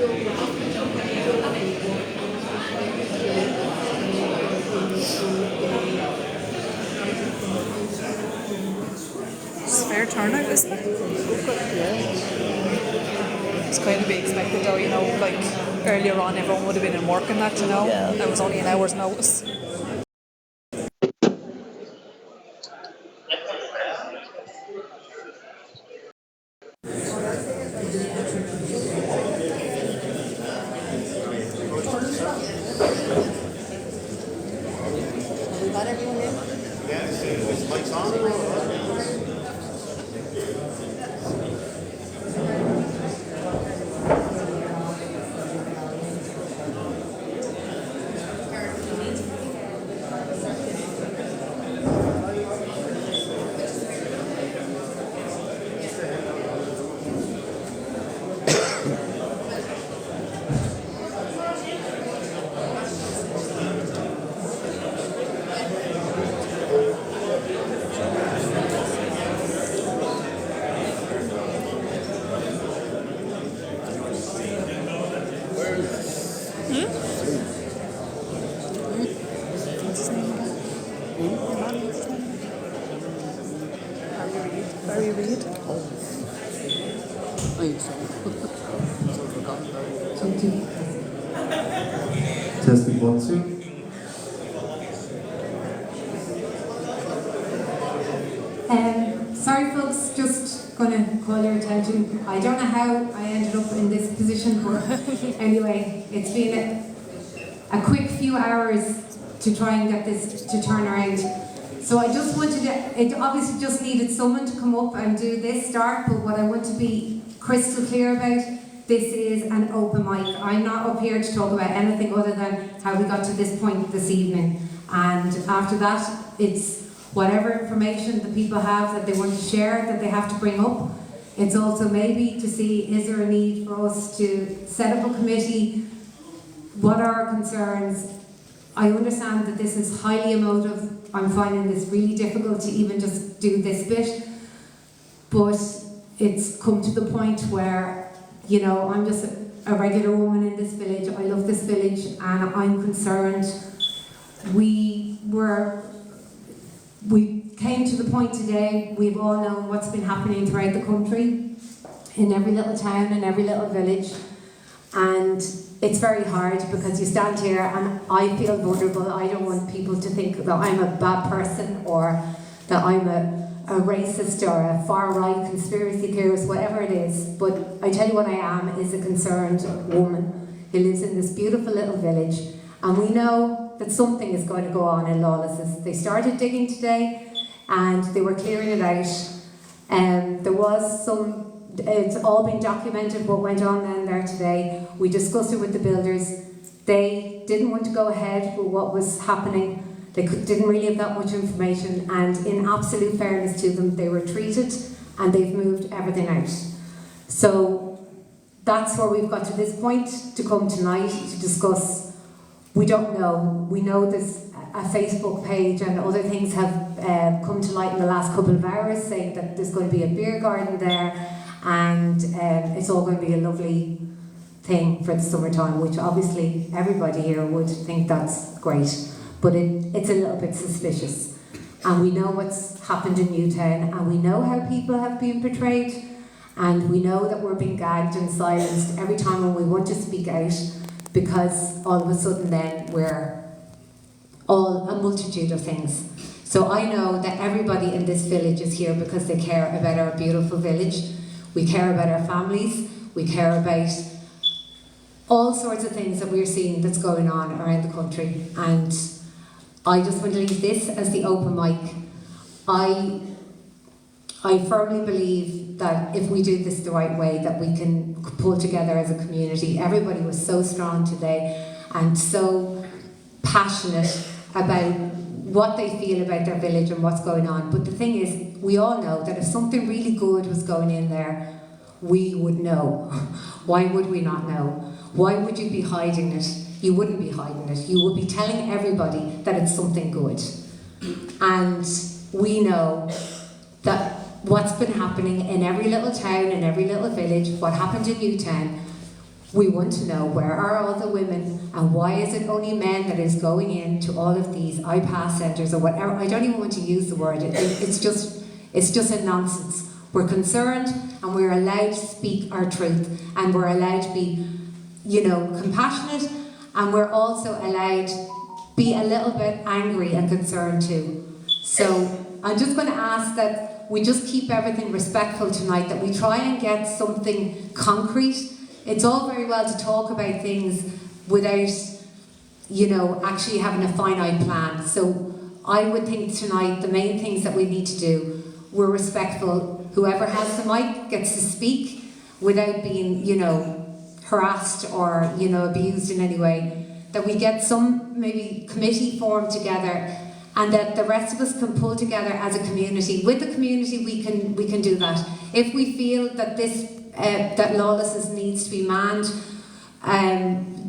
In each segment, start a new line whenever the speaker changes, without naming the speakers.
It's a fair turnout, isn't it? It's kind of be expected though, you know, like earlier on everyone would have been in work and that, you know. It was only an hour's notice. Very read.
Testing 1, 2.
Sorry folks, just gonna call your attention. I don't know how I ended up in this position, but anyway, it's been a quick few hours to try and get this to turn around. So I just wanted to, it obviously just needed someone to come up and do this start, but what I want to be crystal clear about, this is an open mic. I'm not up here to talk about anything other than how we got to this point this evening. And after that, it's whatever information the people have that they want to share, that they have to bring up. It's also maybe to see, is there a need for us to set up a committee? What are our concerns? I understand that this is highly emotive. I'm finding this really difficult to even just do this bit. But it's come to the point where, you know, I'm just a regular woman in this village. I love this village and I'm concerned. We came to the point today, we've all known what's been happening throughout the country, in every little town and every little village, and it's very hard because you stand here and I feel vulnerable. I don't want people to think that I'm a bad person or that I'm a racist or a far-right conspiracy theorist, whatever it is, but I tell you what I am is a concerned woman who lives in this beautiful little village, and we know that something is going to go on in Lawless's. They started digging today and they were clearing it out. There was some, it's all been documented what went on then there today. We discussed it with the builders. They didn't want to go ahead with what was happening. They didn't really have that much information, and in absolute fairness to them, they were treated and they've moved everything out. So that's where we've got to this point to come tonight to discuss. We don't know. We know there's a Facebook page and other things have come to light in the last couple of hours saying that there's going to be a beer garden there, and it's all going to be a lovely thing for the summertime, which obviously everybody here would think that's great, but it's a little bit suspicious. And we know what's happened in Newtown, and we know how people have been portrayed, and we know that we're being gagged and silenced every time when we want to speak out, because all of a sudden then we're all a multitude of things. So I know that everybody in this village is here because they care about our beautiful village. We care about our families. We care about all sorts of things that we're seeing that's going on around the country. And I just want to leave this as the open mic. I firmly believe that if we do this the right way, that we can pull together as a community. Everybody was so strong today and so passionate about what they feel about their village and what's going on. But the thing is, we all know that if something really good was going in there, we would know. Why would we not know? Why would you be hiding it? You wouldn't be hiding it. You would be telling everybody that it's something good. And we know that what's been happening in every little town, in every little village, what happened in Newtown, We want to know, where are all the women, and why is it only men that is going into all of these iPass centres or whatever? I don't even want to use the word. It's just a nonsense. We're concerned, and we're allowed to speak our truth, and we're allowed to be, compassionate, and we're also allowed to be a little bit angry and concerned too. So I'm just going to ask that we just keep everything respectful tonight, that we try and get something concrete. It's all very well to talk about things without, actually having a finite plan. So I would think tonight the main things that we need to do, we're respectful. Whoever has the mic gets to speak without being, harassed or, abused in any way. That we get some maybe committee formed together, and that the rest of us can pull together as a community. With the community, we can do that. If we feel that that Lawlessness needs to be manned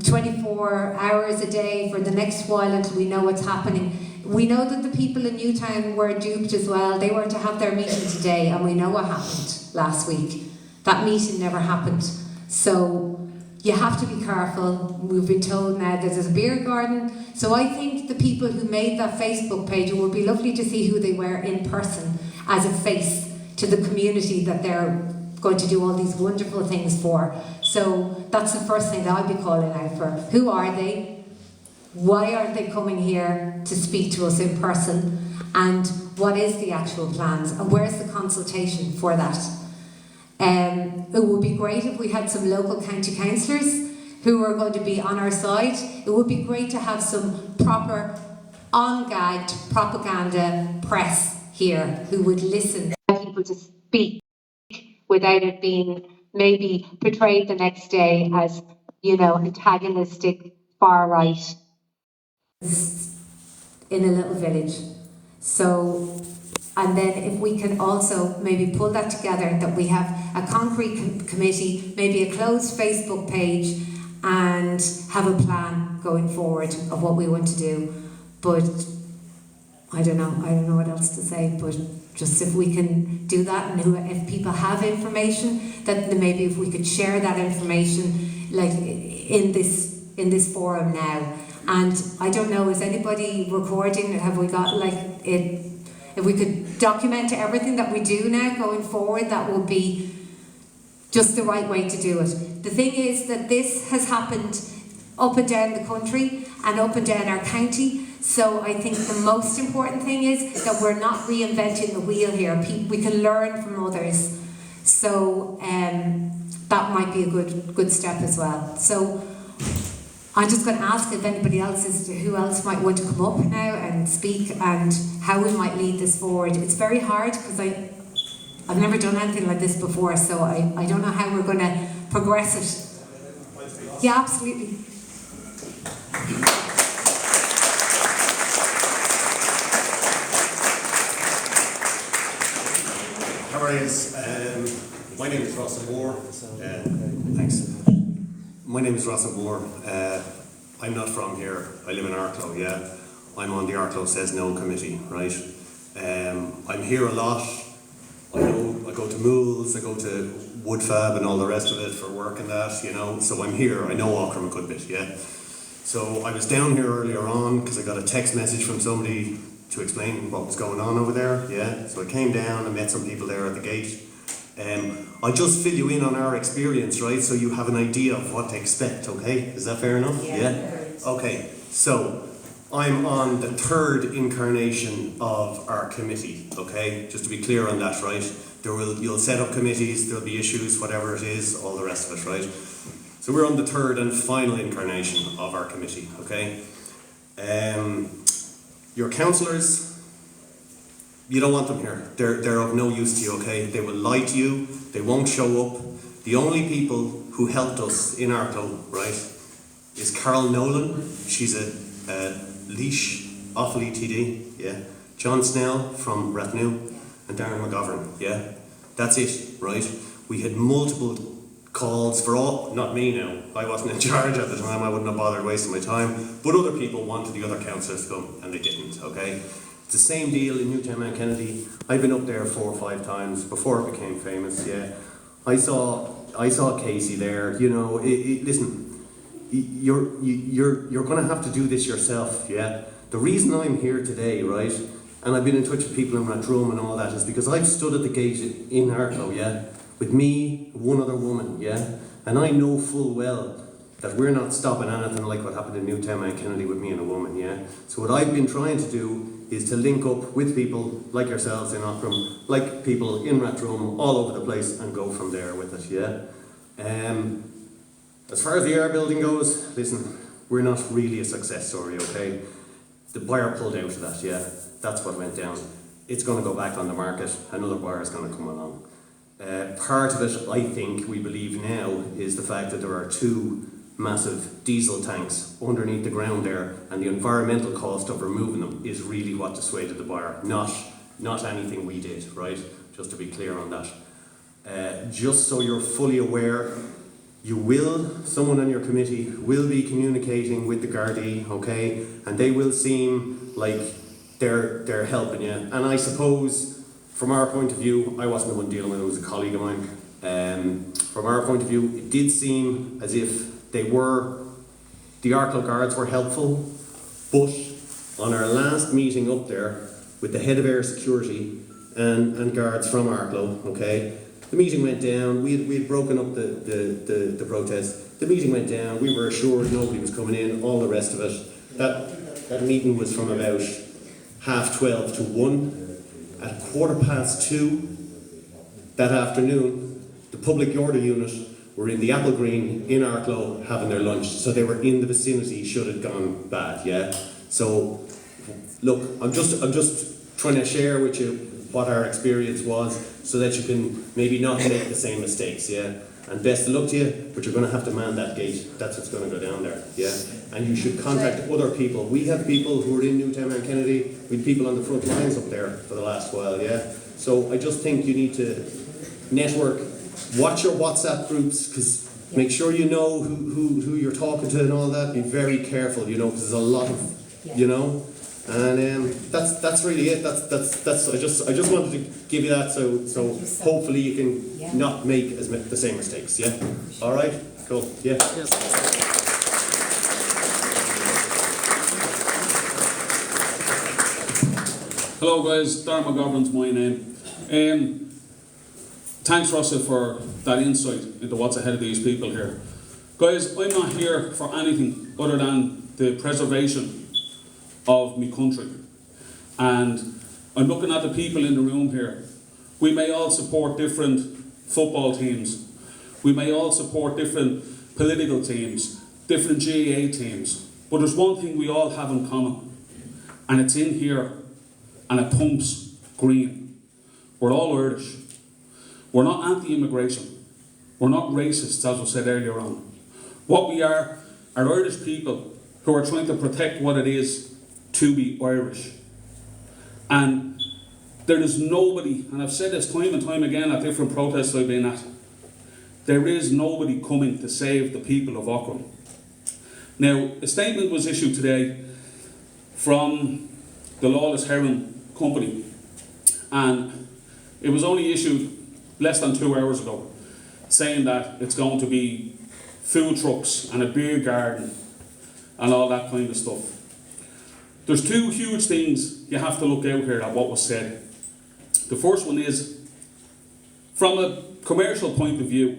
24 hours a day for the next while until we know what's happening. We know that the people in Newtown were duped as well. They were to have their meeting today, and we know what happened last week. That meeting never happened. So you have to be careful. We've been told now that there's a beer garden. So I think the people who made that Facebook page, it would be lovely to see who they were in person as a face to the community that they're going to do all these wonderful things for. So that's the first thing that I'd be calling out for. Who are they? Why aren't they coming here to speak to us in person? And what is the actual plans? And where's the consultation for that? It would be great if we had some local county councillors who are going to be on our side. It would be great to have some proper on-gagged propaganda press here who would listen to people to speak without it being maybe portrayed the next day as, antagonistic, far right in a little village. So, and then if we can also maybe pull that together, that we have a concrete committee, maybe a closed Facebook page, and have a plan going forward of what we want to do. But I don't know what else to say, but just if we can do that, and if people have information, that maybe if we could share that information, like in this forum now. And I don't know, is anybody recording? Have we got it? If we could document everything that we do now going forward, that would be just the right way to do it. The thing is that this has happened up and down the country and up and down our county. So I think the most important thing is that we're not reinventing the wheel here. We can learn from others. So that might be a good step as well. So I'm just going to ask if anybody else who else might want to come up now and speak, and how we might lead this forward. It's very hard because I've never done anything like this before, so I don't know how we're going to progress it. Yeah, absolutely.
How are you? My name is Ross Moore. Thanks. My name is Ross Moore. I'm not from here. I live in Arklow, yeah. I'm on the Arklow Says No committee, right? I'm here a lot. I go to Mools, I go to Woodfab and all the rest of it for work and that, So I'm here. I know Aughrim a good bit, yeah. So I was down here earlier on because I got a text message from somebody to explain what was going on over there, yeah. So I came down and met some people there at the gate. I'll just fill you in on our experience, right, so you have an idea of what to expect, okay? Is that fair enough? Yeah? Okay, so I'm on the third incarnation of our committee, okay? Just to be clear on that, right? You'll set up committees, there'll be issues, whatever it is, all the rest of it, right? So we're on the third and final incarnation of our committee, okay? Your councillors, you don't want them here. They're of no use to you, okay? They will lie to you. They won't show up. The only people who helped us in Arklow, right, is Carol Nolan. She's a Leash, Offaly TD, yeah. John Snell from Rathnew, and Darren McGovern, yeah. That's it, right? We had multiple calls for all, not me now, I wasn't in charge at the time, I wouldn't have bothered wasting my time, but other people wanted the other councillors to come, and they didn't, okay? It's the same deal in Newtown and Kennedy. I've been up there 4 or 5 times before it became famous, yeah. I saw I saw Casey there. You know, listen, you're going to have to do this yourself. Yeah. The reason I'm here today, right, and I've been in touch with people in Rathdrum and all that, is because I've stood at the gate in Arklow, yeah, with me, one other woman, yeah, and I know full well that we're not stopping anything like what happened in Newtown and Kennedy with me and a woman, yeah. So what I've been trying to do is to link up with people like yourselves in Aughrim, like people in Rathdrum, all over the place, and go from there with it, yeah. As far as the air building goes, listen, we're not really a success story, okay? The buyer pulled out of that, yeah. That's what went down. It's going to go back on the market. Another buyer is going to come along. Part of it, I think, we believe now, is the fact that there are 2 massive diesel tanks underneath the ground there, and the environmental cost of removing them is really what dissuaded the buyer, not anything we did, right? Just to be clear on that. Just so you're fully aware, someone on your committee will be communicating with the Gardaí, okay? And they will seem like they're helping you. And I suppose, from our point of view, I wasn't the one dealing with it, it was a colleague of mine. From our point of view, it did seem as if the Arklow guards were helpful, but on our last meeting up there with the head of air security and guards from Arklow, okay, the meeting went down. We had broken up the protest. The meeting went down. We were assured nobody was coming in. All the rest of it. That meeting was from about 12:30 to 1. At 2:15 that afternoon, the public order unit were in the Apple Green in Arklow having their lunch. So they were in the vicinity should it gone bad. Yeah. So look, I'm just trying to share with you what our experience was, so that you can maybe not make the same mistakes, yeah? And best of luck to you, but you're going to have to man that gate. That's what's going to go down there, yeah? And you should contact other people. We have people who are in Newtown and Kennedy, we have people on the front lines up there for the last while, yeah? So I just think you need to network, watch your WhatsApp groups, because make sure you know who you're talking to and all that. Be very careful, you know, because there's a lot of, you know? And that's really it. That's I just wanted to give you that, so hopefully you can not make the same mistakes. Yeah. All right. Cool. Yeah. Yes.
Hello guys, Darren McGovern's my name. Thanks Russell for that insight into what's ahead of these people here. Guys, I'm not here for anything other than the preservation of my country. And I'm looking at the people in the room here. We may all support different football teams. We may all support different political teams, different GAA teams. But there's one thing we all have in common, and it's in here, and it pumps green. We're all Irish. We're not anti-immigration. We're not racists, as was said earlier on. What we are Irish people who are trying to protect what it is to be Irish. And there is nobody, and I've said this time and time again at different protests I've been at, there is nobody coming to save the people of Aughrim. Now, a statement was issued today from the Lawless Hotel company, and it was only issued less than 2 hours ago, saying that it's going to be food trucks and a beer garden and all that kind of stuff. There's 2 huge things you have to look out here at what was said. The first one is, from a commercial point of view,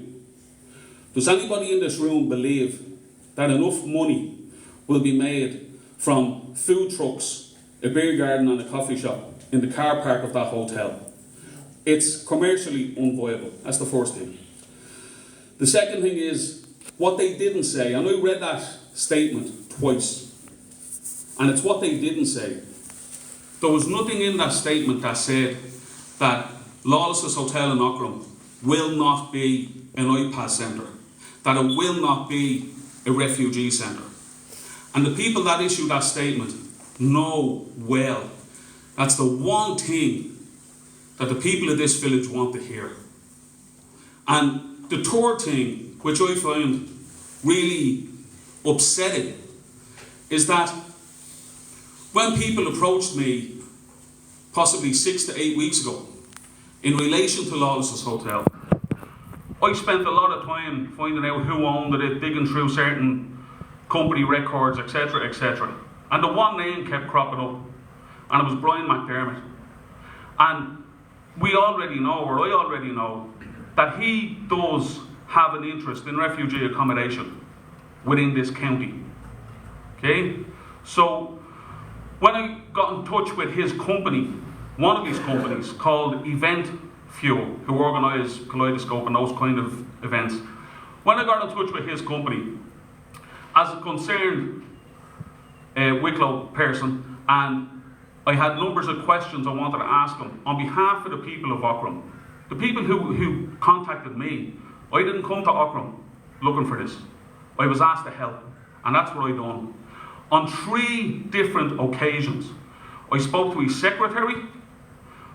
does anybody in this room believe that enough money will be made from food trucks, a beer garden and a coffee shop in the car park of that hotel? It's commercially unviable. That's the first thing. The second thing is what they didn't say, and I read that statement twice. And it's what they didn't say. There was nothing in that statement that said that Lawless Hotel in Aughrim will not be an iPad centre, that it will not be a refugee centre. And the people that issued that statement know well that's the one thing that the people of this village want to hear. And the third thing, which I find really upsetting, is that when people approached me, possibly 6 to 8 weeks ago, in relation to Lawless Hotel, I I spent a lot of time finding out who owned it, digging through certain company records, etc., etc. And the one name kept cropping up, and it was Brian McDermott. And we already know, or I already know, that he does have an interest in refugee accommodation within this county. Okay? So, when I got in touch with his company, one of his companies called Event Fuel, who organise Kaleidoscope and those kind of events, when I got in touch with his company, as a concerned Wicklow person, and I had numbers of questions I wanted to ask him on behalf of the people of Aughrim, the people who contacted me. I didn't come to Aughrim looking for this. I was asked to help, and that's what I done. On 3 different occasions, I spoke to his secretary,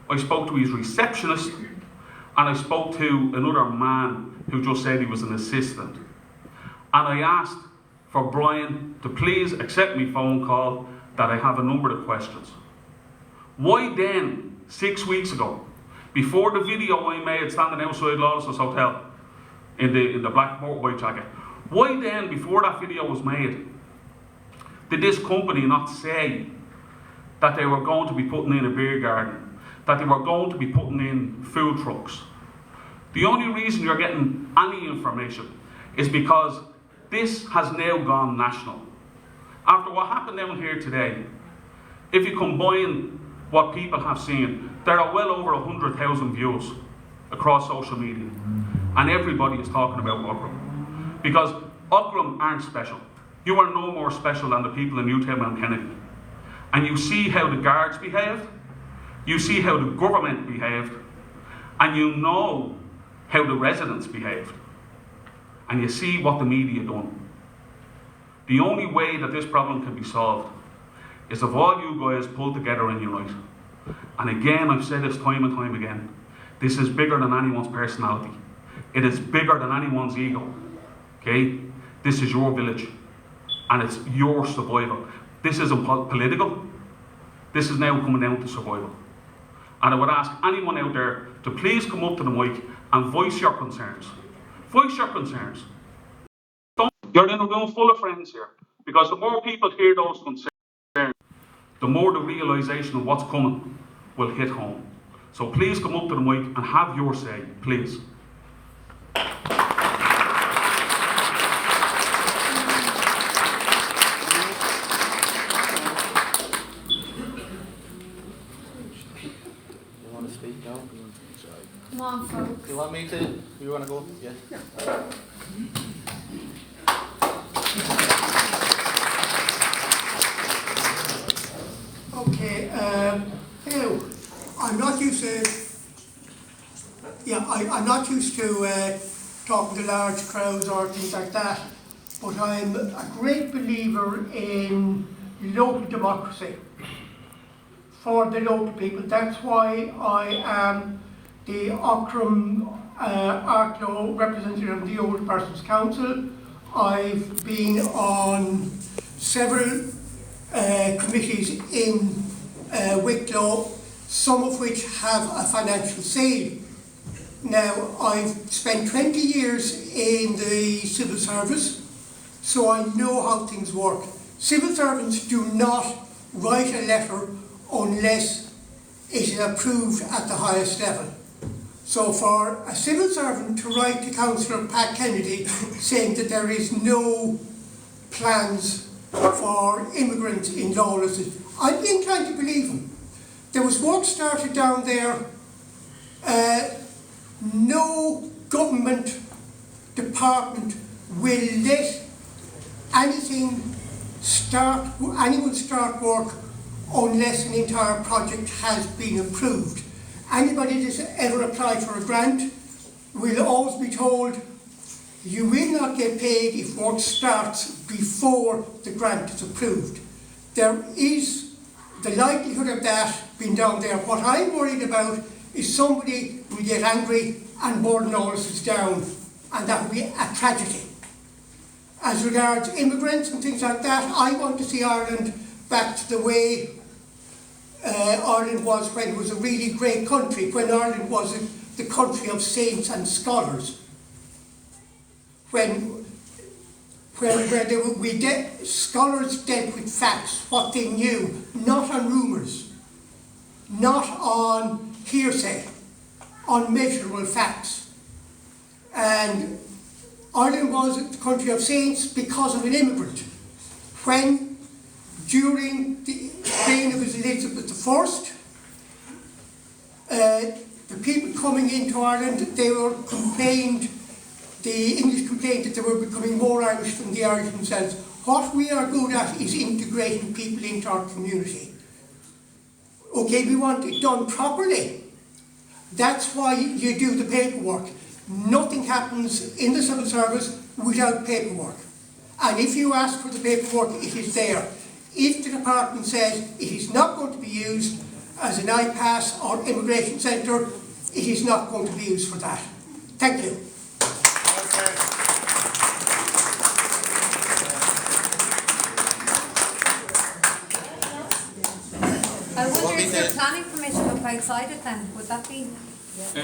I spoke to his receptionist, and I spoke to another man who just said he was an assistant. And I asked for Brian to please accept my phone call, that I have a number of questions. Why then, 6 weeks ago, before the video I made standing outside Lawless Hotel in the black motorbike jacket, why then, before that video was made, did this company not say that they were going to be putting in a beer garden, that they were going to be putting in food trucks? The only reason you're getting any information is because this has now gone national. After what happened down here today, if you combine what people have seen, there are well over 100,000 views across social media, and everybody is talking about Aughrim. Because Aughrim aren't special. You are no more special than the people in Newtown and Kennedy. And you see how the guards behaved, you see how the government behaved, and you know how the residents behaved. And you see what the media done. The only way that this problem can be solved is if all you guys pull together and unite. And again, I've said this time and time again, this is bigger than anyone's personality. It is bigger than anyone's ego. Okay? This is your village. And it's your survival. This isn't political. This is now coming down to survival. And I would ask anyone out there to please come up to the mic and voice your concerns. Voice your concerns. You're in a room full of friends here. Because the more people hear those concerns, the more the realisation of what's coming will hit home. So please come up to the mic and have your say, please.
Come on, folks.
You want me to? You want to go? Yeah.
Okay, now, I'm not used to, I'm not used to talking to large crowds or things like that, but I'm a great believer in local democracy for the local people. That's why I am the Aughrim Arklow representative of the Old Persons Council. I've been on several committees in Wicklow, some of which have a financial say. Now, I've spent 20 years in the civil service, so I know how things work. Civil servants do not write a letter unless it is approved at the highest level. So for a civil servant to write to Councillor Pat Kennedy saying that there is no plans for immigrants in Lawless, I'd be inclined to believe him. There was work started down there. No government department will let anyone start work unless an entire project has been approved. Anybody that's ever applied for a grant will always be told you will not get paid if work starts before the grant is approved. There is the likelihood of that being down there. What I'm worried about is somebody will get angry and burn Lawless down, and that will be a tragedy. As regards immigrants and things like that, I want to see Ireland back to the way Ireland was when it was a really great country, when Ireland was the country of saints and scholars. scholars dealt with facts, what they knew, not on rumours, not on hearsay, on measurable facts. And Ireland was the country of saints because of an immigrant. When, during the reign of Elizabeth I, the people coming into Ireland, the English complained that they were becoming more Irish than the Irish themselves. What we are good at is integrating people into our community. Okay, we want it done properly. That's why you do the paperwork. Nothing happens in the civil service without paperwork. And if you ask for the paperwork, it is there. If the department says it is not going to be used as an IPAS or immigration centre, it is not going to be used for that. Thank you.
I wonder if their planning permission up outside it then, would that be?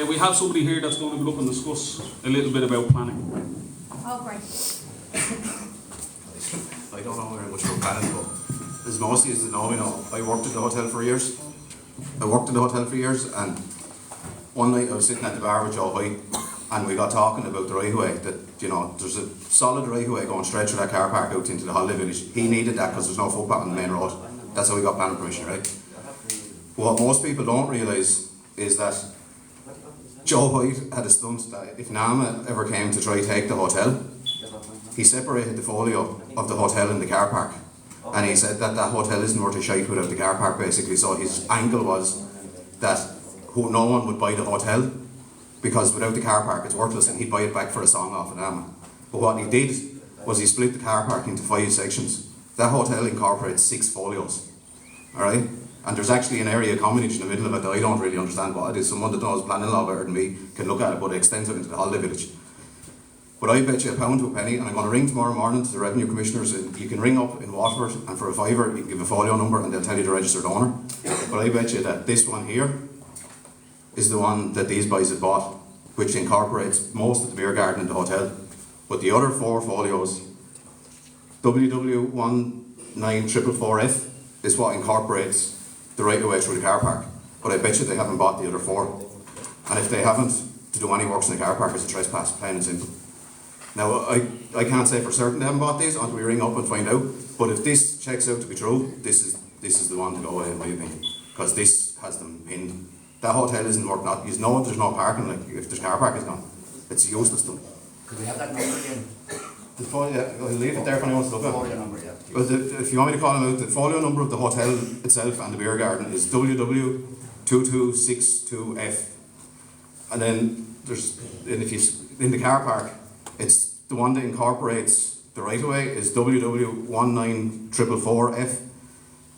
We have somebody here that's going to go up and discuss a little bit about planning.
Oh, great.
I don't know very much about planning, but as mostly as you know, I worked in the hotel for years. And one night I was sitting at the bar with Joe White, and we got talking about the right of way, that, you know, there's a solid right of way going straight through that car park out into the holiday village. He needed that because there's no footpath on the main road. That's how we got planning permission, right? What most people don't realise is that Joe White had a stunt that if Nama ever came to try to take the hotel, he separated the folio of the hotel and the car park. And he said that that hotel isn't worth a shite without the car park, basically. So his angle was that no one would buy the hotel because without the car park it's worthless, and he'd buy it back for a song off an Nama. But what he did was he split the car park into 5 sections. That hotel incorporates 6 folios, alright? And there's actually an area accommodation in the middle of it that I don't really understand what it is. Someone that knows planning law better than me can look at it, but it extends out into the holiday village. But I bet you £1 to a penny, and I'm going to ring tomorrow morning to the revenue commissioners, and you can ring up in Waterford, and for a £5 you can give a folio number and they'll tell you the registered owner. But I bet you that this one here is the one that these guys have bought, which incorporates most of the beer garden in the hotel. But the other 4 folios, WW19444F, is what incorporates the right of way through the car park. But I bet you they haven't bought the other 4. And if they haven't, to do any works in the car park is a trespass, plain and simple. Now, I can't say for certain they haven't bought these until we ring up and find out, but if this checks out to be true, this is the one to go with, in my opinion, because this has them pinned. That hotel isn't worth not. You know there's no parking, like if the car park is gone, it's useless to them.
Could we have that number again?
The folio, I'll leave it there if anyone wants to look at it.
Folio number, yeah.
Well, if you want me to call them out, the folio number of the hotel itself and the beer garden is WW2262F. And then there's, and if you in the car park, it's the one that incorporates the right of way is WW19444F.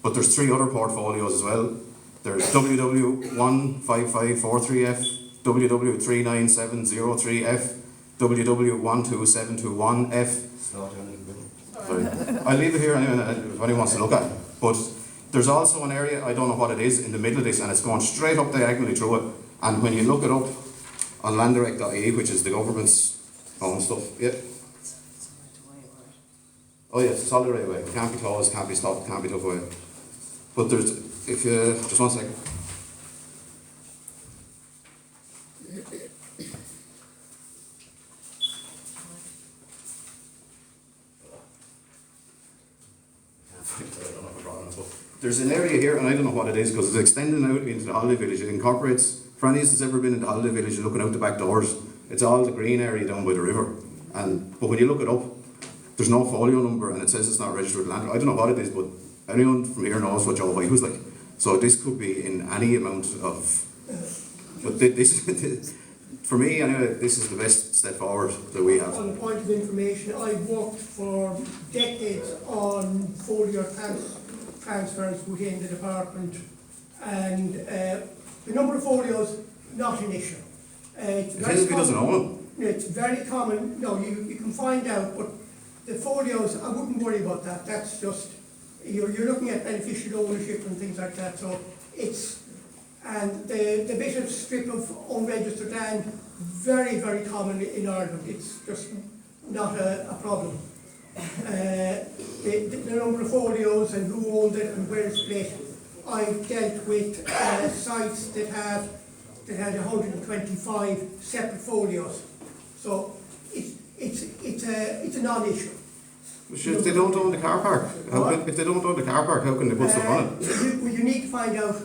But there's 3 other portfolios as well. There's WW15543F, WW39703F, WW12721F. Sorry. I'll leave it here anyway if anyone wants to look at it. But there's also an area, I don't know what it is, in the middle of this, and it's going straight up diagonally through it. And when you look it up on landdirect.ie, which is the government's own stuff, yeah. Oh yeah, it's a solid right away. It can't be closed, can't be stopped, can't be took away. But there's, if you, just one second. There's an area here, and I don't know what it is because it's extending out into the holiday village. It incorporates, for any that's ever been in the holiday village, you're looking out the back doors. It's all the green area down by the river. But when you look it up, there's no folio number and it says it's not registered land. I don't know what it is, but anyone from here knows what Joe White was like. So this could be in any amount of. But this, for me anyway, this is the best step forward that we have.
On the point of information, I've worked for decades on folio transfers within the department, and the number of folios, not an issue.
He doesn't own them.
It's very common. No, you can find out, but the folios, I wouldn't worry about that. That's just, you're looking at beneficial ownership and things like that. So it's, and the bit of strip of unregistered land, very, very common in Ireland. It's just not a problem. The number of folios and who owned it and where it's placed. I've dealt with sites that had 125 separate folios, so it's a non-issue.
Sure, if they don't own the car park, if they don't own the car park, how can they put stuff on it?
You need to find out.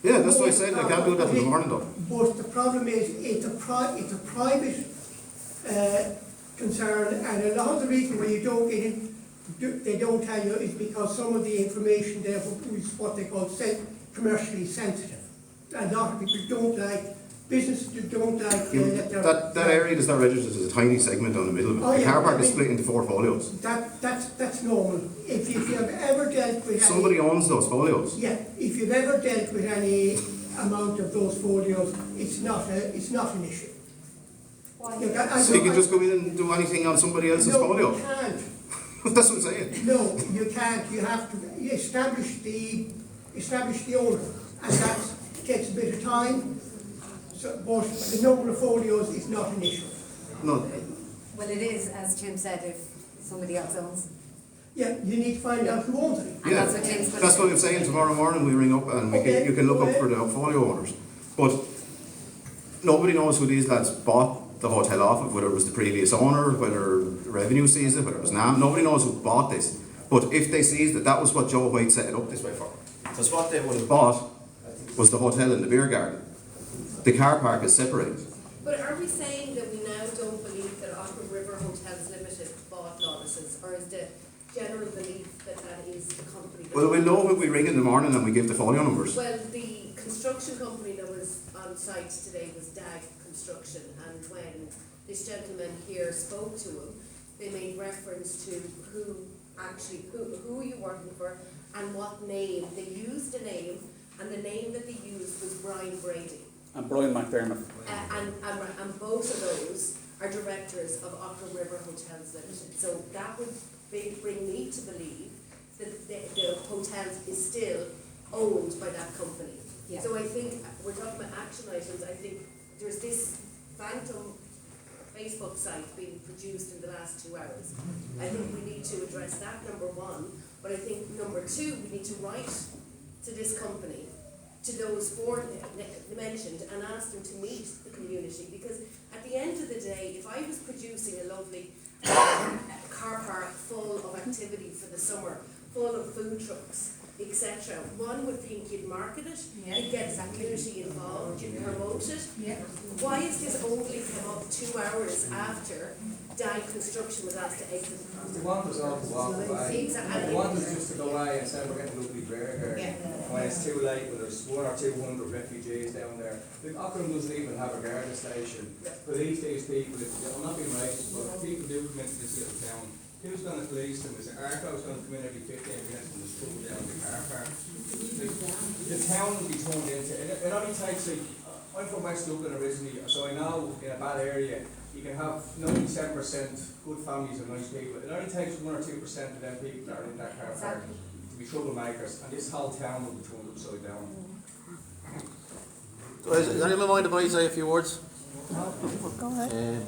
Yeah, that's what I said. I can't do that in the morning though.
But the problem is, it's a private concern, and a lot of the reason why you don't get in, they don't tell you, is because some of the information there is what they call commercially sensitive. A lot of people don't like, businesses don't like
that area that's not registered is a tiny segment down the middle of it.
Oh,
The
yeah,
car park
I
is
mean,
split into 4 folios.
That's normal. If you have ever dealt with
Somebody owns those folios.
yeah, if you've ever dealt with any amount of those folios, it's not an issue.
So you can just go in and do anything on somebody else's folio?
No, you can't.
That's what I'm saying.
No, you can't. You have to establish the owner, and that takes a bit of time. So, but the number of folios is not an issue.
No.
Well, it is, as Tim said, if somebody else owns.
Yeah, you need to find out who owns it.
And
Yeah,
that's what Tim's going
that's what I'm saying. Tomorrow morning we ring up and you can look up for the folio owners. But nobody knows who these lads bought the hotel off of, whether it was the previous owner, whether revenue seized it, whether it was NAM. Nobody knows who bought this. But if they seized it, that was what Joe White set it up this way for. Because what they would have bought was the hotel and the beer garden. The car park is separated.
But are we saying that we now don't believe that Aughrim River Hotels Limited bought Lawless's, or is the general belief that that is the company? That
Well, we'll know when we ring in the morning and we give the folio numbers.
Well, the construction company that was on site today was DAG Construction, and when this gentleman here spoke to him, they made reference to who you working for and what name. They used a name, and the name that they used was Brian Brady.
And Brian McDermott.
And both of those are directors of Aughrim River Hotels Limited. So that would bring me to believe that the hotels is still owned by that company.
Yeah.
So I think we're talking about action items. I think there's this phantom Facebook site being produced in the last 2 hours. I think we need to address that, number one. But I think number two, we need to write to this company, to those 4 mentioned, and ask them to meet the community, because at the end of the day, if I was producing a lovely car park full of activity for the summer, full of food trucks, etc., one would think you'd market it, you'd get the community involved, you'd promote it. Why is this only come up 2 hours after DAG Construction was asked to exit the property?
They want us all to walk away.
Exactly.
They want us just to go away and say we're getting lovely beer here. When it's too late, when there's 100 or 200 refugees down there. Look, Aughrim doesn't even have a garda station. But these people, I'm not being racist, but people do come into this little town. Who's going to police them? Is it Arco's going to come in every 15 minutes and just pull down the car park? The town will be turned into it. It only takes, like, I'm from West Dublin originally, so I know in a bad area you can have 97% good families and nice people. It only takes 1 or 2% of them people that are in that car park to be troublemakers, and this whole town will be turned upside down.
Does anyone mind if I say a few words?
Go ahead.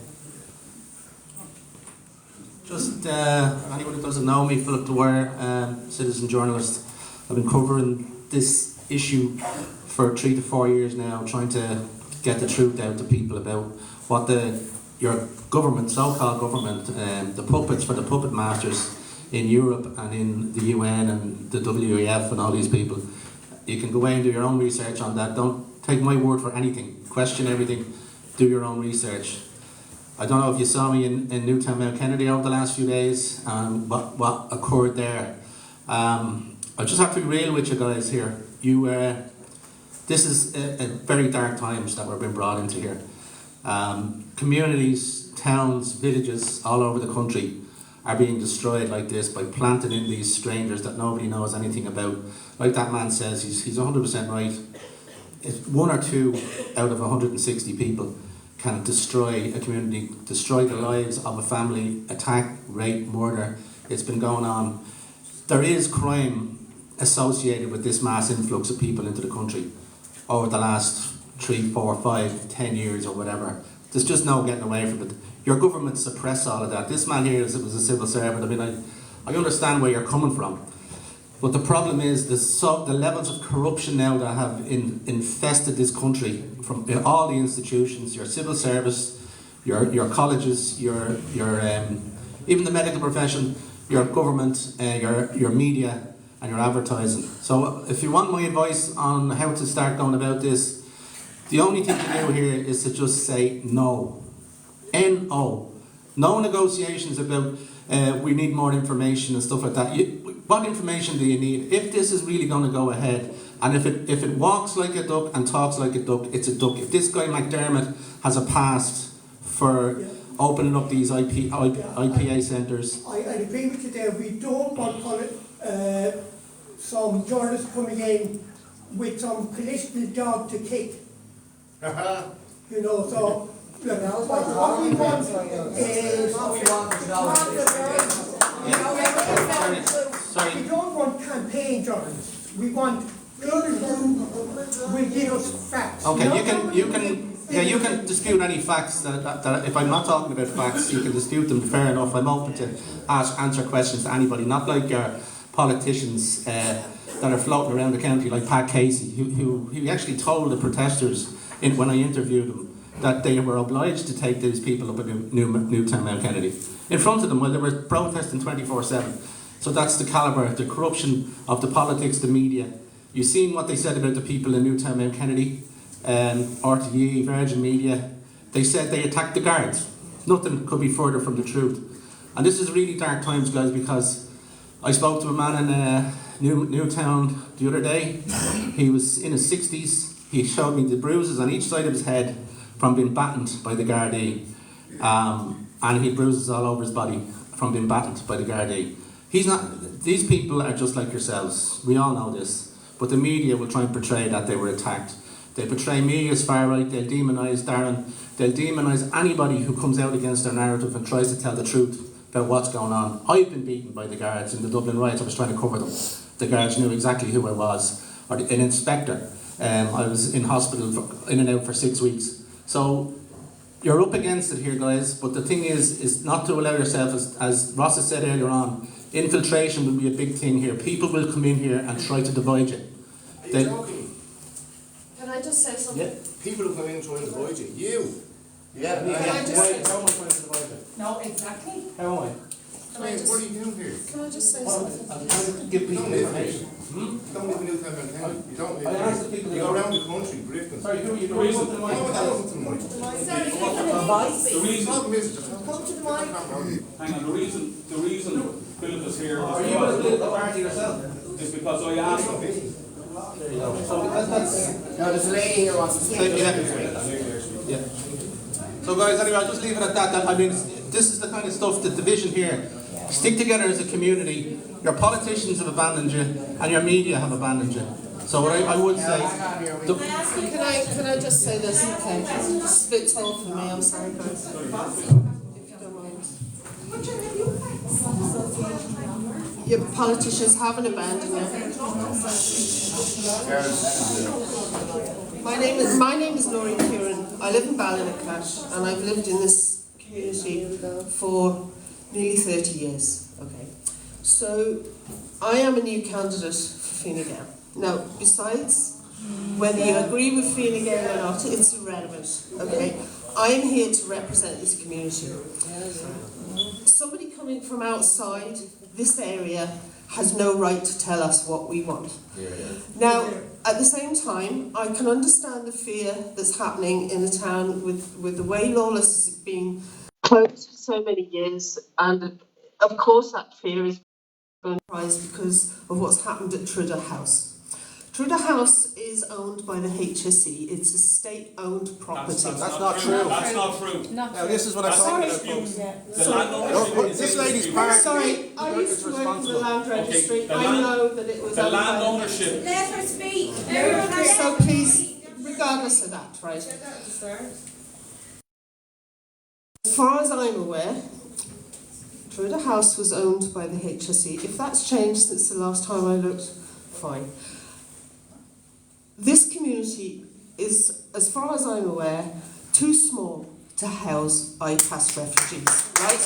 Just anyone who doesn't know me, Philip Dwyer, citizen journalist. I've been covering this issue for 3 to 4 years now, trying to get the truth out to people about what your government, so-called government, the puppets for the puppet masters in Europe and in the UN and the WEF and all these people. You can go away and do your own research on that. Don't take my word for anything. Question everything. Do your own research. I don't know if you saw me in Newtown Mount Kennedy over the last few days and what occurred there. I just have to be real with you guys here. This is a very dark times that we're being brought into here. Communities, towns, villages all over the country are being destroyed like this by planting in these strangers that nobody knows anything about. Like that man says, he's 100% right. If 1 or 2 out of 160 people can destroy a community, destroy the lives of a family, attack, rape, murder. It's been going on. There is crime associated with this mass influx of people into the country over the last 3, 4, 5, 10 years or whatever. There's just no getting away from it. Your government suppress all of that. This man here was a civil servant. I mean, I understand where you're coming from. But the problem is the levels of corruption now that have infested this country from all the institutions, your civil service, your colleges, your even the medical profession, your government, your media and your advertising. So if you want my advice on how to start going about this, the only thing to do here is to just say no. N-O. No negotiations about we need more information and stuff like that. What information do you need? If this is really going to go ahead, and if it walks like a duck and talks like a duck, it's a duck. If this guy McDermott has a past for opening up these IPA centres.
I agree with you there. We don't want some journalists coming in with some political dog to kick. You know, so look, what we want is we don't want campaign journalists. We want people who will give us facts.
Okay, you can dispute any facts that if I'm not talking about facts, you can dispute them. Fair enough. I'm open to answer questions to anybody, not like your politicians that are floating around the county, like Pat Casey, who actually told the protesters when I interviewed them that they were obliged to take these people up at Newtown Mount Kennedy in front of them while they were protesting 24/7. So that's the calibre, the corruption of the politics, the media. You've seen what they said about the people in Newtown Mount Kennedy, RTE, Virgin Media. They said they attacked the guards. Nothing could be further from the truth. And this is really dark times, guys, because I spoke to a man in Newtown the other day. He was in his 60s. He showed me the bruises on each side of his head from being battened by the Gardaí. And he had bruises all over his body from being battened by the Gardaí. These people are just like yourselves. We all know this. But the media will try and portray that they were attacked. They portray me as far right. They'll demonise Darren. They'll demonise anybody who comes out against their narrative and tries to tell the truth about what's going on. I've been beaten by the guards in the Dublin riots. I was trying to cover them. The guards knew exactly who I was. Or an inspector. I was in hospital in and out for 6 weeks. So you're up against it here, guys. But the thing is not to allow yourself, as Ross has said earlier on, infiltration will be a big thing here. People will come in here and try to divide you.
Can I just say something?
Yeah. People who come in trying to divide you. You. Yeah.
Can I just say
How am I trying to divide you?
No, exactly.
How am I?
Can I just,
What are you doing here?
can I just say something?
I'm trying to give people information.
You don't live in Newtown Mount Kennedy. You don't live
I asked the
here.
people
You
that
go
go
around the country, Britain.
Sorry, who are you?
The reason-
The
Oh, that wasn't the mic.
Sorry,
The problem is, just
come to the mic.
Hang on, the reason Philip is here
Are you going to do the party yourself?
is because I asked him.
There you go. So that's
No, there's a lady here wants to speak.
yeah. So guys, anyway, I'll just leave it at that. I mean, this is the kind of stuff, the division here. Stick together as a community. Your politicians have abandoned you, and your media have abandoned you. So what I would say,
Can I just say this? Okay. This is a bit tall for me, I'm sorry guys. If you don't mind. Your politicians haven't abandoned you. My name is Noreen Kieran. I live in Ballinaclash and I've lived in this community for nearly 30 years. Okay. So I am a new candidate for Fine Gael. Now, besides whether you agree with Fine Gael or not, it's irrelevant. Okay. I am here to represent this community. Somebody coming from outside this area has no right to tell us what we want. Now, at the same time, I can understand the fear that's happening in the town with the way Lawless is being closed for so many years, and of course that fear is going to rise because of what's happened at Trudder House. Trudder House is owned by the HSE. It's a state-owned property.
that's not true.
That's not true.
Now this is what I'm talking about, folks.
The landownership is
This lady's park.
Sorry, I used to work in the land registry.
Okay,
I know that it was
the
owned by
land ownership.
Let her speak.
So please, regardless of that, right? As far as I'm aware, Trudder House was owned by the HSE. If that's changed since the last time I looked, fine. This community is, as far as I'm aware, too small
to house IPAS refugees, right?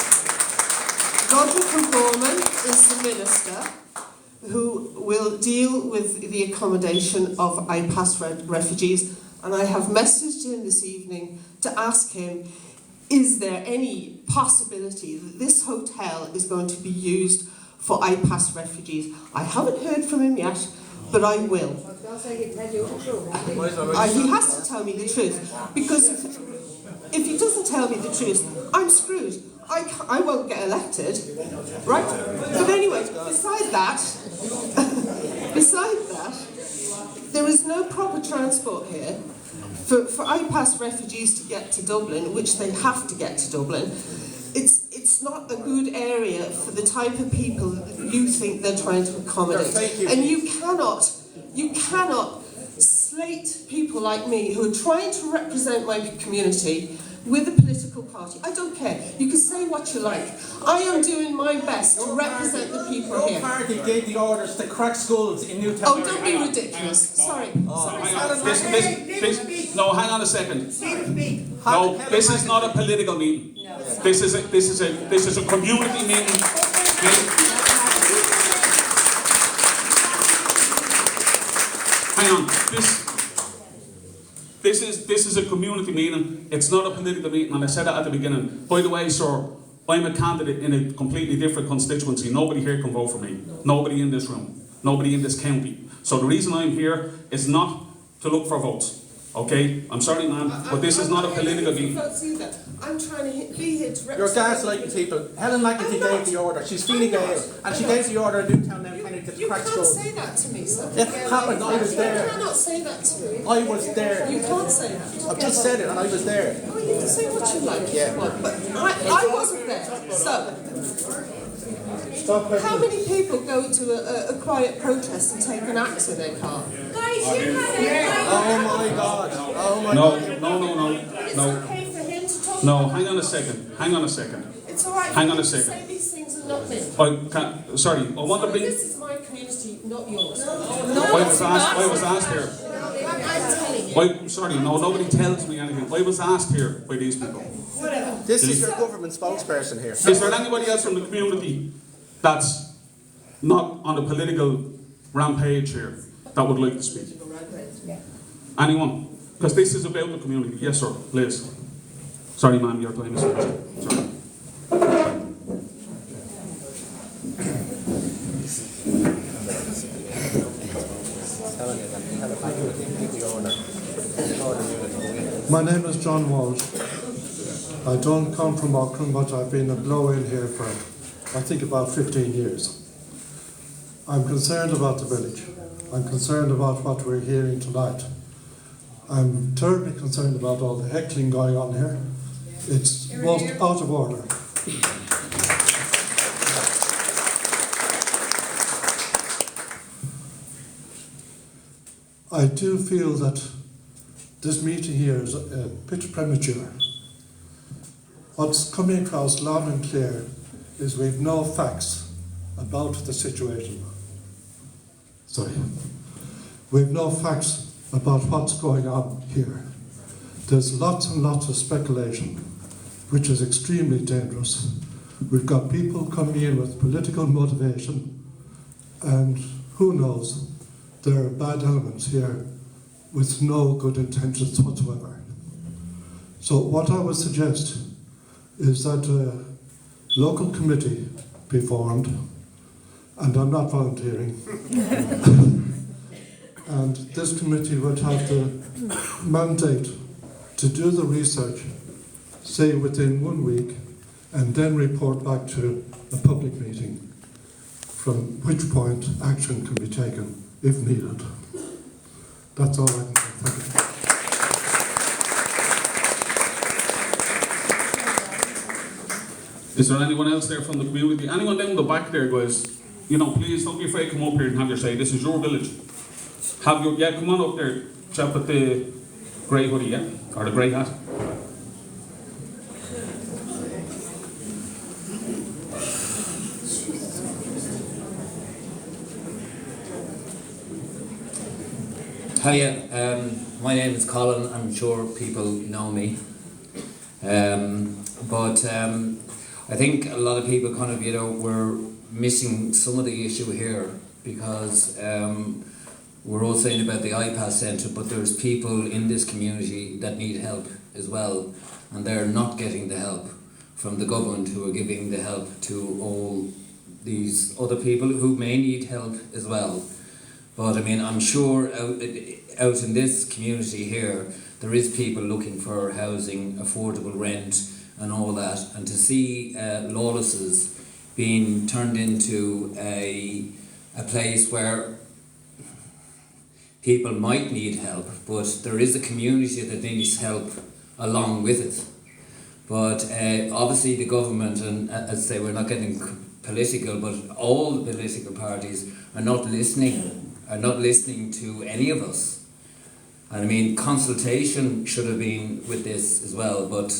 Roger Gorman is the minister who will deal with the accommodation of IPAS refugees, and I have messaged him this evening to ask him, is there any possibility that this hotel is going to be used for IPAS refugees? I haven't heard from him yet, but I will. He has to tell me the truth, because if he doesn't tell me the truth, I'm screwed. I won't get elected, right? But anyway, beside that, there is no proper transport here. For IPAS refugees to get to Dublin, which they have to get to Dublin, it's not a good area for the type of people that you think they're trying to accommodate. And you cannot slate people like me who are trying to represent my community with a political party. I don't care. You can say what you like. I am doing my best to represent the people here.
Your party gave the orders to crack schools in Newtown.
Oh, don't be ridiculous. Sorry.
No, hang on a second. No, this is not a political meeting. This is a community meeting. Hang on. This is a community meeting. It's not a political meeting, and I said that at the beginning. By the way, sir, I'm a candidate in a completely different constituency. Nobody here can vote for me. Nobody in this room. Nobody in this county. So the reason I'm here is not to look for votes. Okay? I'm sorry, ma'am, but this is not a political meeting.
I'm trying to be here to represent.
You're gaslighting people. Helen McEntee gave the order. She's feeling ill, and she gave the order in Newtown now Kennedy to crack schools.
You can't say that to me, sir.
It happened. I was there.
You cannot say that to me.
I was there.
You can't say that.
I've just said it, and I was there.
Oh, you can say what you like.
Yeah.
But I wasn't there. So, how many people go to a quiet protest and take an axe in their car?
Guys, you had
Oh my God. Oh my
No,
God.
no, hang on a second.
It's all right.
Hang on a
You
second.
say these things and not me.
Sorry, I want to bring...
This is my community, not yours.
I was asked here.
I'm telling you.
Sorry, no, nobody tells me anything. I was asked here by these people.
This is your government spokesperson here.
Is there anybody else from the community that's not on a political rampage here that would like to speak? Anyone? Because this is about the community. Yes, sir. Liz. Sorry, ma'am, your time is finished. Sorry.
My name is John Walsh. I don't come from Aughrim, but I've been a blow-in here for, I think, about 15 years. I'm concerned about the village. I'm concerned about what we're hearing tonight. I'm terribly concerned about all the heckling going on here. It's most out of order. I do feel that this meeting here is a bit premature. What's coming across loud and clear is we've no facts about the situation. Sorry. We've no facts about what's going on here. There's lots and lots of speculation, which is extremely dangerous. We've got people coming in with political motivation, and who knows, there are bad elements here with no good intentions whatsoever. So what I would suggest is that a local committee be formed, and I'm not volunteering, and this committee would have the mandate to do the research, say within 1 week, and then report back to a public meeting, from which point action can be taken if needed. That's all I can say. Thank you.
Is there anyone else there from the community? Anyone down the back there, guys? You know, please don't be afraid to come up here and have your say. This is your village. Yeah, come on up there, chap with the grey hoodie, yeah? Or the grey hat.
Hiya, my name is Colin. I'm sure people know me. But I think a lot of people kind of, were missing some of the issue here because we're all saying about the iPass Centre, but there's people in this community that need help as well, and they're not getting the help from the government, who are giving the help to all these other people who may need help as well. But I mean, I'm sure out in this community here, there is people looking for housing, affordable rent and all that, and to see Lawless's being turned into a place where people might need help, but there is a community that needs help along with it. But obviously the government, and as I say, we're not getting political, but all the political parties are not listening to any of us. And I mean, consultation should have been with this as well, but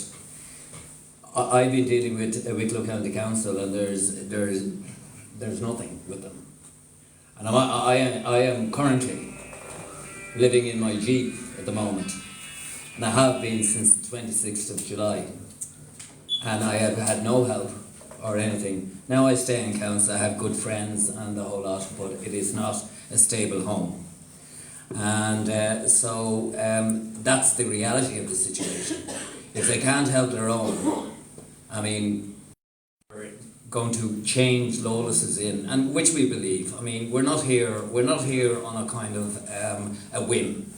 I've been dealing with Wicklow County Council, and there's nothing with them. And I am currently living in my Jeep at the moment, and I have been since the 26th of July, and I have had no help or anything. Now I stay in council, I have good friends and the whole lot, but it is not a stable home. And so that's the reality of the situation. If they can't help their own, I mean, we're going to change Lawless's in, and which we believe. I mean, we're not here on a kind of a whim,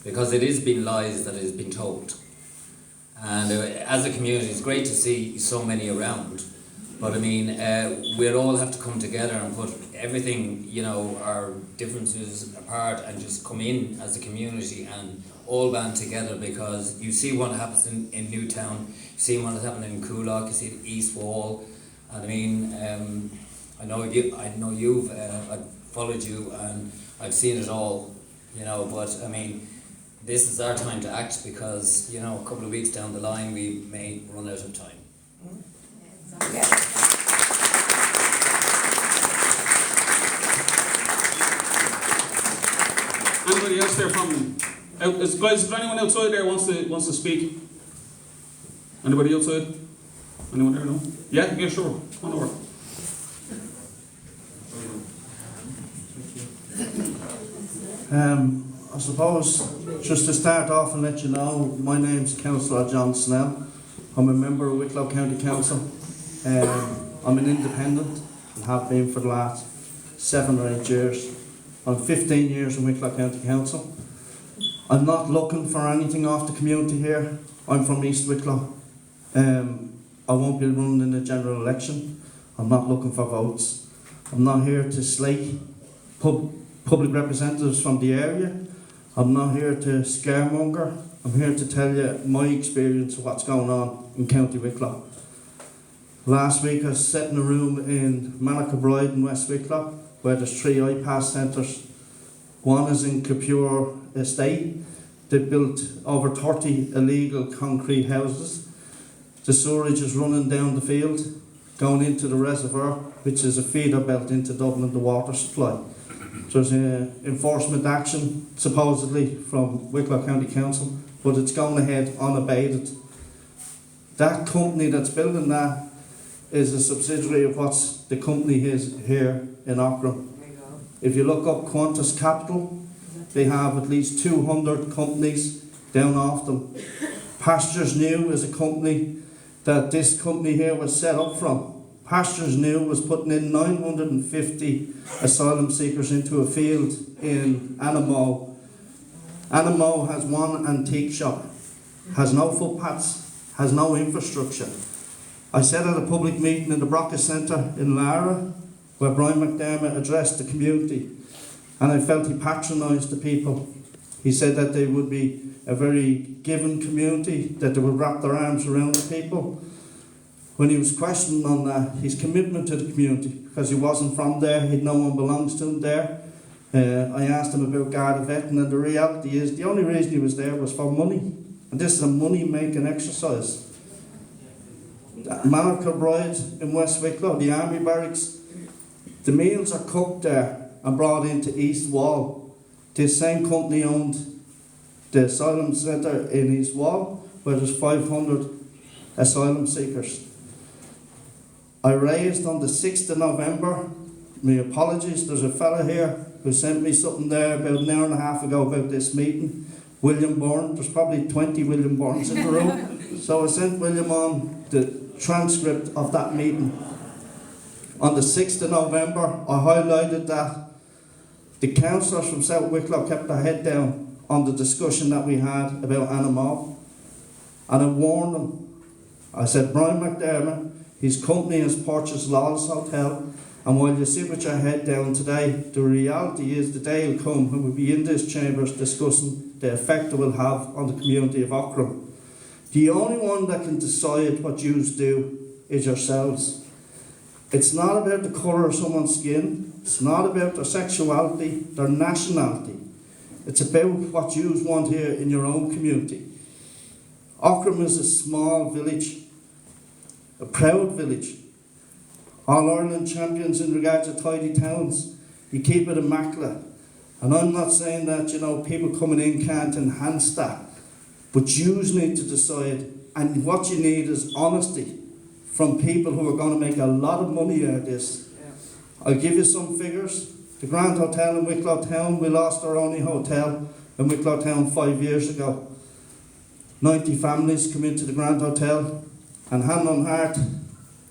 because it has been lies that has been told. And as a community, it's great to see so many around. But I mean, we'll all have to come together and put everything, our differences apart, and just come in as a community and all band together, because you see what happens in Newtown, you see what is happening in Coolock, you see the East Wall, and I mean, I know you've I've followed you and I've seen it all, but I mean, this is our time to act, because a couple of weeks down the line we may run out of time.
Anybody else there from guys? Is there anyone outside there wants to speak? Anybody outside? Anyone there? No? Yeah, sure. Come on over.
I suppose just to start off and let you know, my name's Councillor John Snell. I'm a member of Wicklow County Council. I'm an independent and have been for the last 7 or 8 years. I'm 15 years in Wicklow County Council. I'm not looking for anything off the community here. I'm from East Wicklow. I won't be running in the general election. I'm not looking for votes. I'm not here to slate public representatives from the area. I'm not here to scaremonger. I'm here to tell you my experience of what's going on in County Wicklow. Last week I sat in a room in Manachar in West Wicklow, where there's 3 iPass centres. One is in Capure Estate. They built over 30 illegal concrete houses. The sewerage is running down the field, going into the reservoir, which is a feeder belt into Dublin, the water supply. There's enforcement action, supposedly, from Wicklow County Council, but it's going ahead unabated. That company that's building that is a subsidiary of what's the company is here in Aughrim. If you look up Qantas Capital, they have at least 200 companies down off them. Pastures New is a company that this company here was set up from. Pastures New was putting in 950 asylum seekers into a field in Animo. Animo has one antique shop, has no footpaths, has no infrastructure. I said at a public meeting in the Broca Centre in Lara, where Brian McDermott addressed the community, and I felt he patronised the people. He said that they would be a very giving community, that they would wrap their arms around the people. When he was questioned on that, his commitment to the community, because he wasn't from there, no one belongs to him there. I asked him about Garda Vetting, and the reality is the only reason he was there was for money. And this is a money-making exercise. Manachar Bride in West Wicklow, the army barracks, the meals are cooked there and brought into East Wall. This same company owned the asylum centre in East Wall, where there's 500 asylum seekers. I raised on the 6th of November, my apologies, there's a fella here who sent me something there about an hour and a half ago about this meeting. William Bourne, there's probably 20 William Bournes in the room. So I sent William on the transcript of that meeting. On the 6th of November, I highlighted that the councillors from South Wicklow kept their head down on the discussion that we had about Anamall. And I warned them. I said, Brian McDermott, his company has purchased Lawless Hotel, and while you sit with your head down today, the reality is the day will come when we'll be in this chambers discussing the effect it will have on the community of Aughrim. The only one that can decide what yous do is yourselves. It's not about the colour of someone's skin, it's not about their sexuality, their nationality. It's about what yous want here in your own community. Aughrim is a small village, a proud village. All-Ireland champions in regards to tidy towns. You keep it immaculate. And I'm not saying that, you know, people coming in can't enhance that. But you need to decide, and what you need is honesty from people who are going to make a lot of money out of this. I'll give you some figures. The Grand Hotel in Wicklow Town, we lost our only hotel in Wicklow Town 5 years ago. 90 families come into the Grand Hotel, and hand on heart,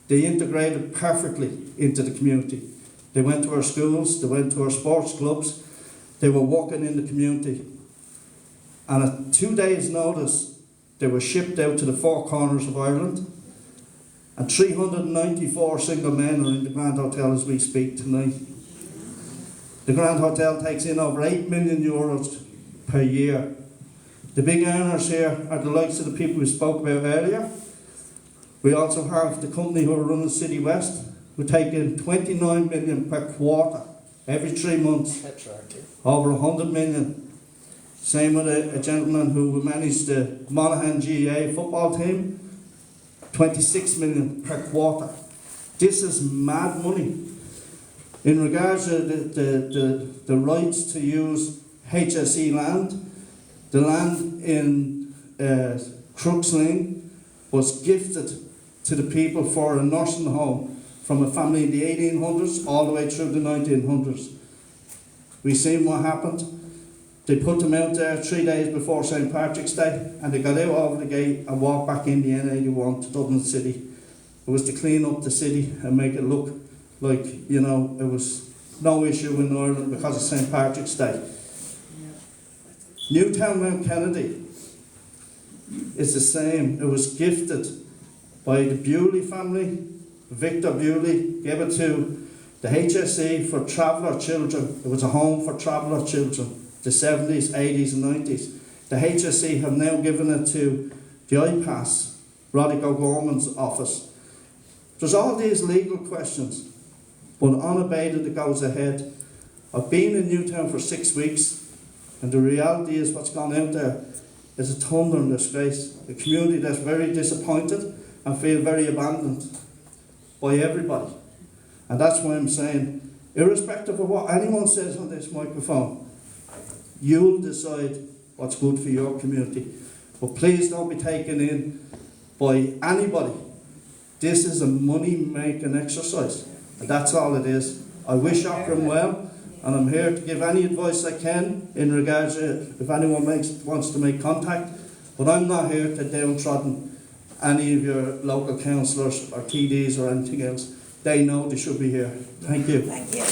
they integrated perfectly into the community. They went to our schools, they went to our sports clubs, they were working in the community. And at 2 days' notice, they were shipped out to the four corners of Ireland. And 394 single men are in the Grand Hotel as we speak tonight. The Grand Hotel takes in over €8 million per year. The big earners here are the likes of the people we spoke about earlier. We also have the company who are running City West, who take in 29 million per quarter, every 3 months. Over 100 million. Same with a gentleman who managed the Monaghan GAA football team, 26 million per quarter. This is mad money. In regards to the rights to use HSE land, the land in Crooks Lane was gifted to the people for a nursing home from a family in the 1800s all the way through the 1900s. We seen what happened. They put them out there 3 days before St. Patrick's Day, and they got out over the gate and walked back in the N81 to Dublin City. It was to clean up the city and make it look like, you know, it was no issue in Ireland because of St. Patrick's Day. Newtown Mount Kennedy is the same. It was gifted by the Bewley family. Victor Bewley gave it to the HSE for traveller children. It was a home for traveller children, the 70s, 80s and 90s. The HSE have now given it to the IPAS, Roderick O'Gorman's office. There's all these legal questions, but unabated it goes ahead. I've been in Newtown for 6 weeks, and the reality is what's gone out there is a thunder and disgrace. A community that's very disappointed and feel very abandoned by everybody. And that's why I'm saying, irrespective of what anyone says on this microphone, you'll decide what's good for your community. But please don't be taken in by anybody. This is a money-making exercise, and that's all it is. I wish Aughrim well, and I'm here to give any advice I can in regards to if anyone wants to make contact, but I'm not here to downtrodden any of your local councillors or TDs or anything else. They know they should be here. Thank you.
Thank you.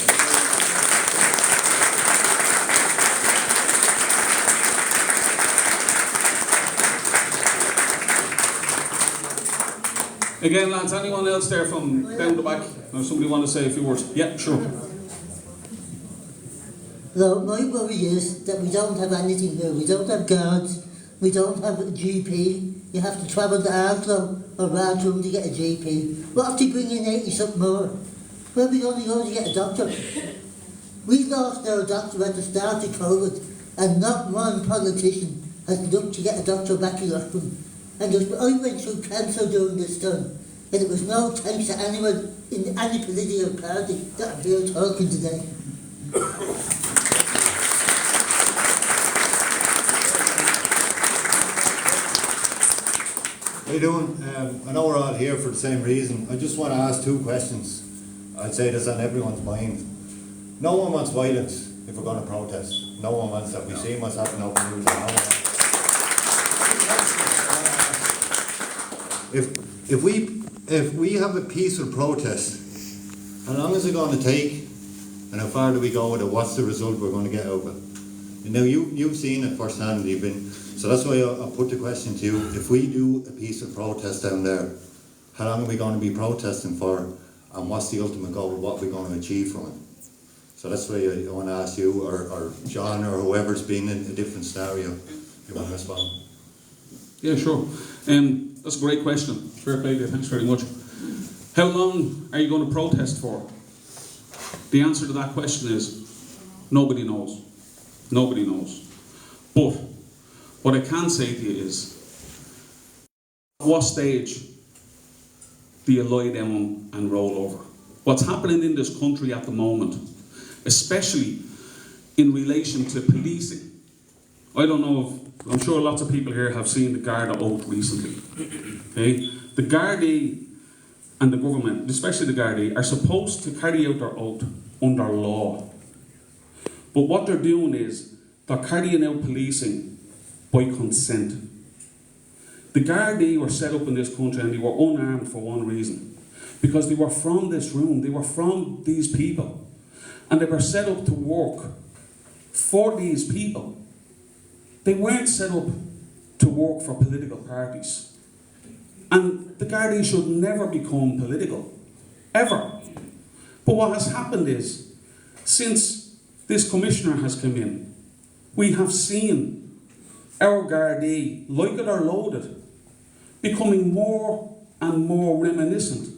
Again, lads, anyone else there from down the back? Or somebody want to say a few words? Yeah, sure.
No, my worry is that we don't have anything here. We don't have guards. We don't have a GP. You have to travel to Wicklow or Aughrim to get a GP. What if they bring in 80-something more? Where are we going to go to get a doctor? We lost our doctor at the start of COVID, and not one politician has looked to get a doctor back in Aughrim. And I went through cancer during this time, and it was no thanks to anyone in any political party that I'm here talking today.
you doing? I know we're all here for the same reason. I just want to ask two questions. I'd say this on everyone's mind. No one wants violence if we're going to protest. No one wants that. We've seen what's happening over the news. If we have a peaceful protest, how long is it going to take, and how far do we go with it? What's the result we're going to get out of it? You know, you've seen it firsthand. You've been, so that's why I'll put the question to you. If we do a peaceful protest down there, how long are we going to be protesting for, and what's the ultimate goal? What are we going to achieve from it? So that's why I want to ask you, or John, or whoever's been in a different scenario, if you want to respond.
Yeah, sure. That's a great question. Fair play there, thanks very much. How long are you going to protest for? The answer to that question is, nobody knows. Nobody knows. But what I can say to you is, at what stage do you lie down and roll over? What's happening in this country at the moment, especially in relation to policing. I don't know if, I'm sure lots of people here have seen the Garda oath recently. Okay? The Gardaí and the government, especially the Gardaí, are supposed to carry out their oath under law. But what they're doing is, they're carrying out policing by consent. The Gardaí were set up in this country and they were unarmed for one reason. Because they were from this room, they were from these people. And they were set up to work for these people. They weren't set up to work for political parties. And the Gardaí should never become political. Ever. But what has happened is, since this commissioner has come in, we have seen our Gardaí, like it or loathed, becoming more and more reminiscent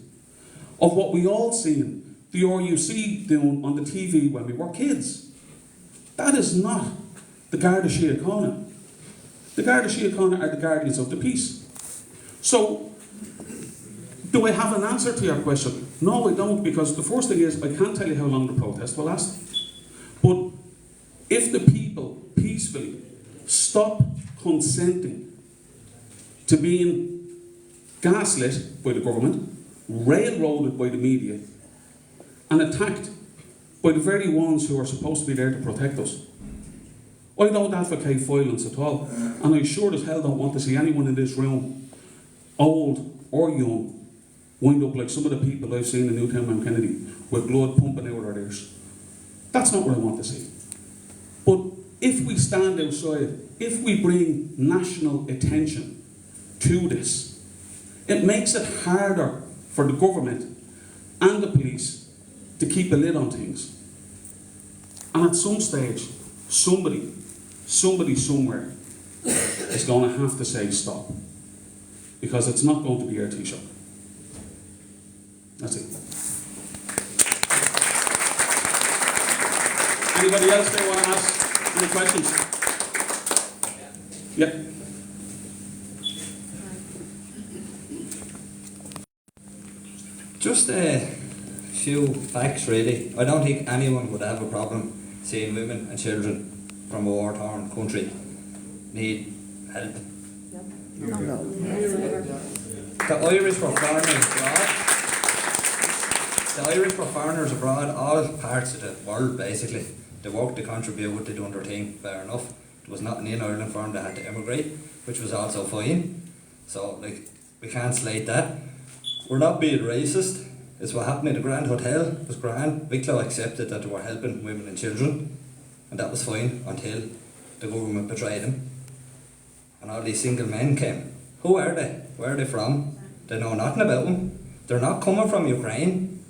of what we all seen the RUC doing on the TV when we were kids. That is not the Garda Síochána. The Garda Síochána are the guardians of the peace. So, do I have an answer to your question? No, I don't, because the first thing is, I can't tell you how long the protest will last. But if the people peacefully stop consenting to being gaslit by the government, railroaded by the media, and attacked by the very ones who are supposed to be there to protect us. I don't advocate violence at all, and I sure as hell don't want to see anyone in this room, old or young, wind up like some of the people I've seen in Newtown Mount Kennedy, with blood pumping out of their ears. That's not what I want to see. But if we stand outside, if we bring national attention to this, it makes it harder for the government and the police to keep a lid on things. And at some stage, somebody somewhere is going to have to say stop. Because it's not going to be our Taoiseach. That's it. Anybody else there want to ask any questions? Yeah.
Just a few facts, really. I don't think anyone would have a problem seeing women and children from a war-torn country need help. The Irish were foreigners abroad. The Irish were foreigners abroad, all parts of the world basically. They worked, they contributed, they done their thing, fair enough. There was nothing in Ireland for them, they had to emigrate, which was also fine. So, like, we can't slate that. We're not being racist. It's what happened in the Grand Hotel. It was grand. Wicklow accepted that they were helping women and children, and that was fine until the government betrayed them. And all these single men came. Who are they? Where are they from? They know nothing about them. They're not coming from Ukraine.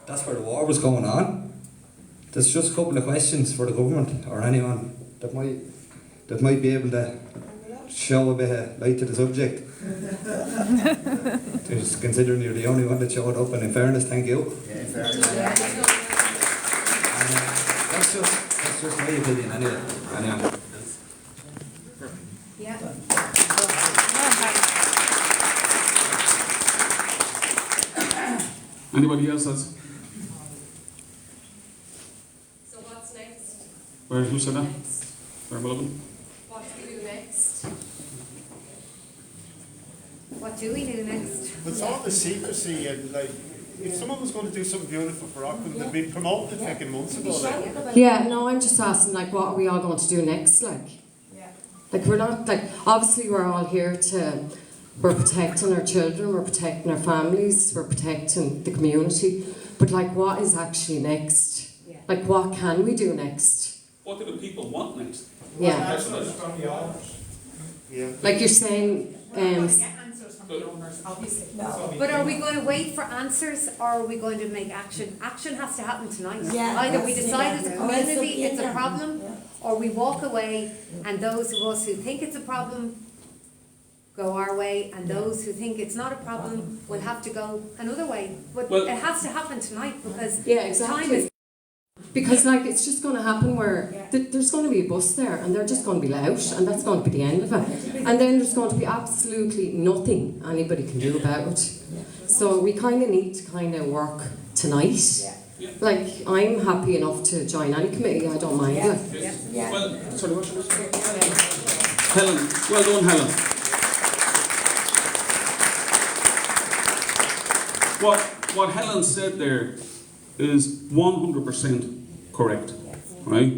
That's where the war was going on. There's just a couple of questions for the government or anyone that might be able to show a bit of light to the subject. Just considering you're the only one that showed up, and in fairness, thank you.
Yeah, in fairness.
That's just my opinion anyway.
Yeah.
Anybody else that's...
So what's next?
Who said that? Where am I looking?
What do we do next?
do we do next?
It's all the secrecy and like, if someone was going to do something beautiful for Aughrim, they'd been promoted fucking months ago. Like.
Yeah, no, I'm just asking, like, what are we all going to do next? Like, we're not, like, obviously we're all here to, we're protecting our children, we're protecting our families, we're protecting the community, but like, what is actually next? Like, what can we do next?
What do the people want next?
Yeah. Like you're saying,
But are we going to wait for answers, or are we going to make action? Action has to happen tonight.
Yeah.
Either we decide as a community it's a
Yeah.
problem, or we walk away, and those of us who think it's a problem go our way, and those who think it's not a problem will have to go another way. But
Well-
it has to happen tonight, because
yeah,
time
exactly.
is...
Because like it's just going to happen where there's going to be a bus there and they're just going to be let out and that's going to be the end of it. And then there's going to be absolutely nothing anybody can do about it. So we kind of need to kind of work tonight. Like I'm happy enough to join any committee, I don't mind it.
Well, sorry, what's your Helen, well done, Helen. What Helen said there is 100% correct, right?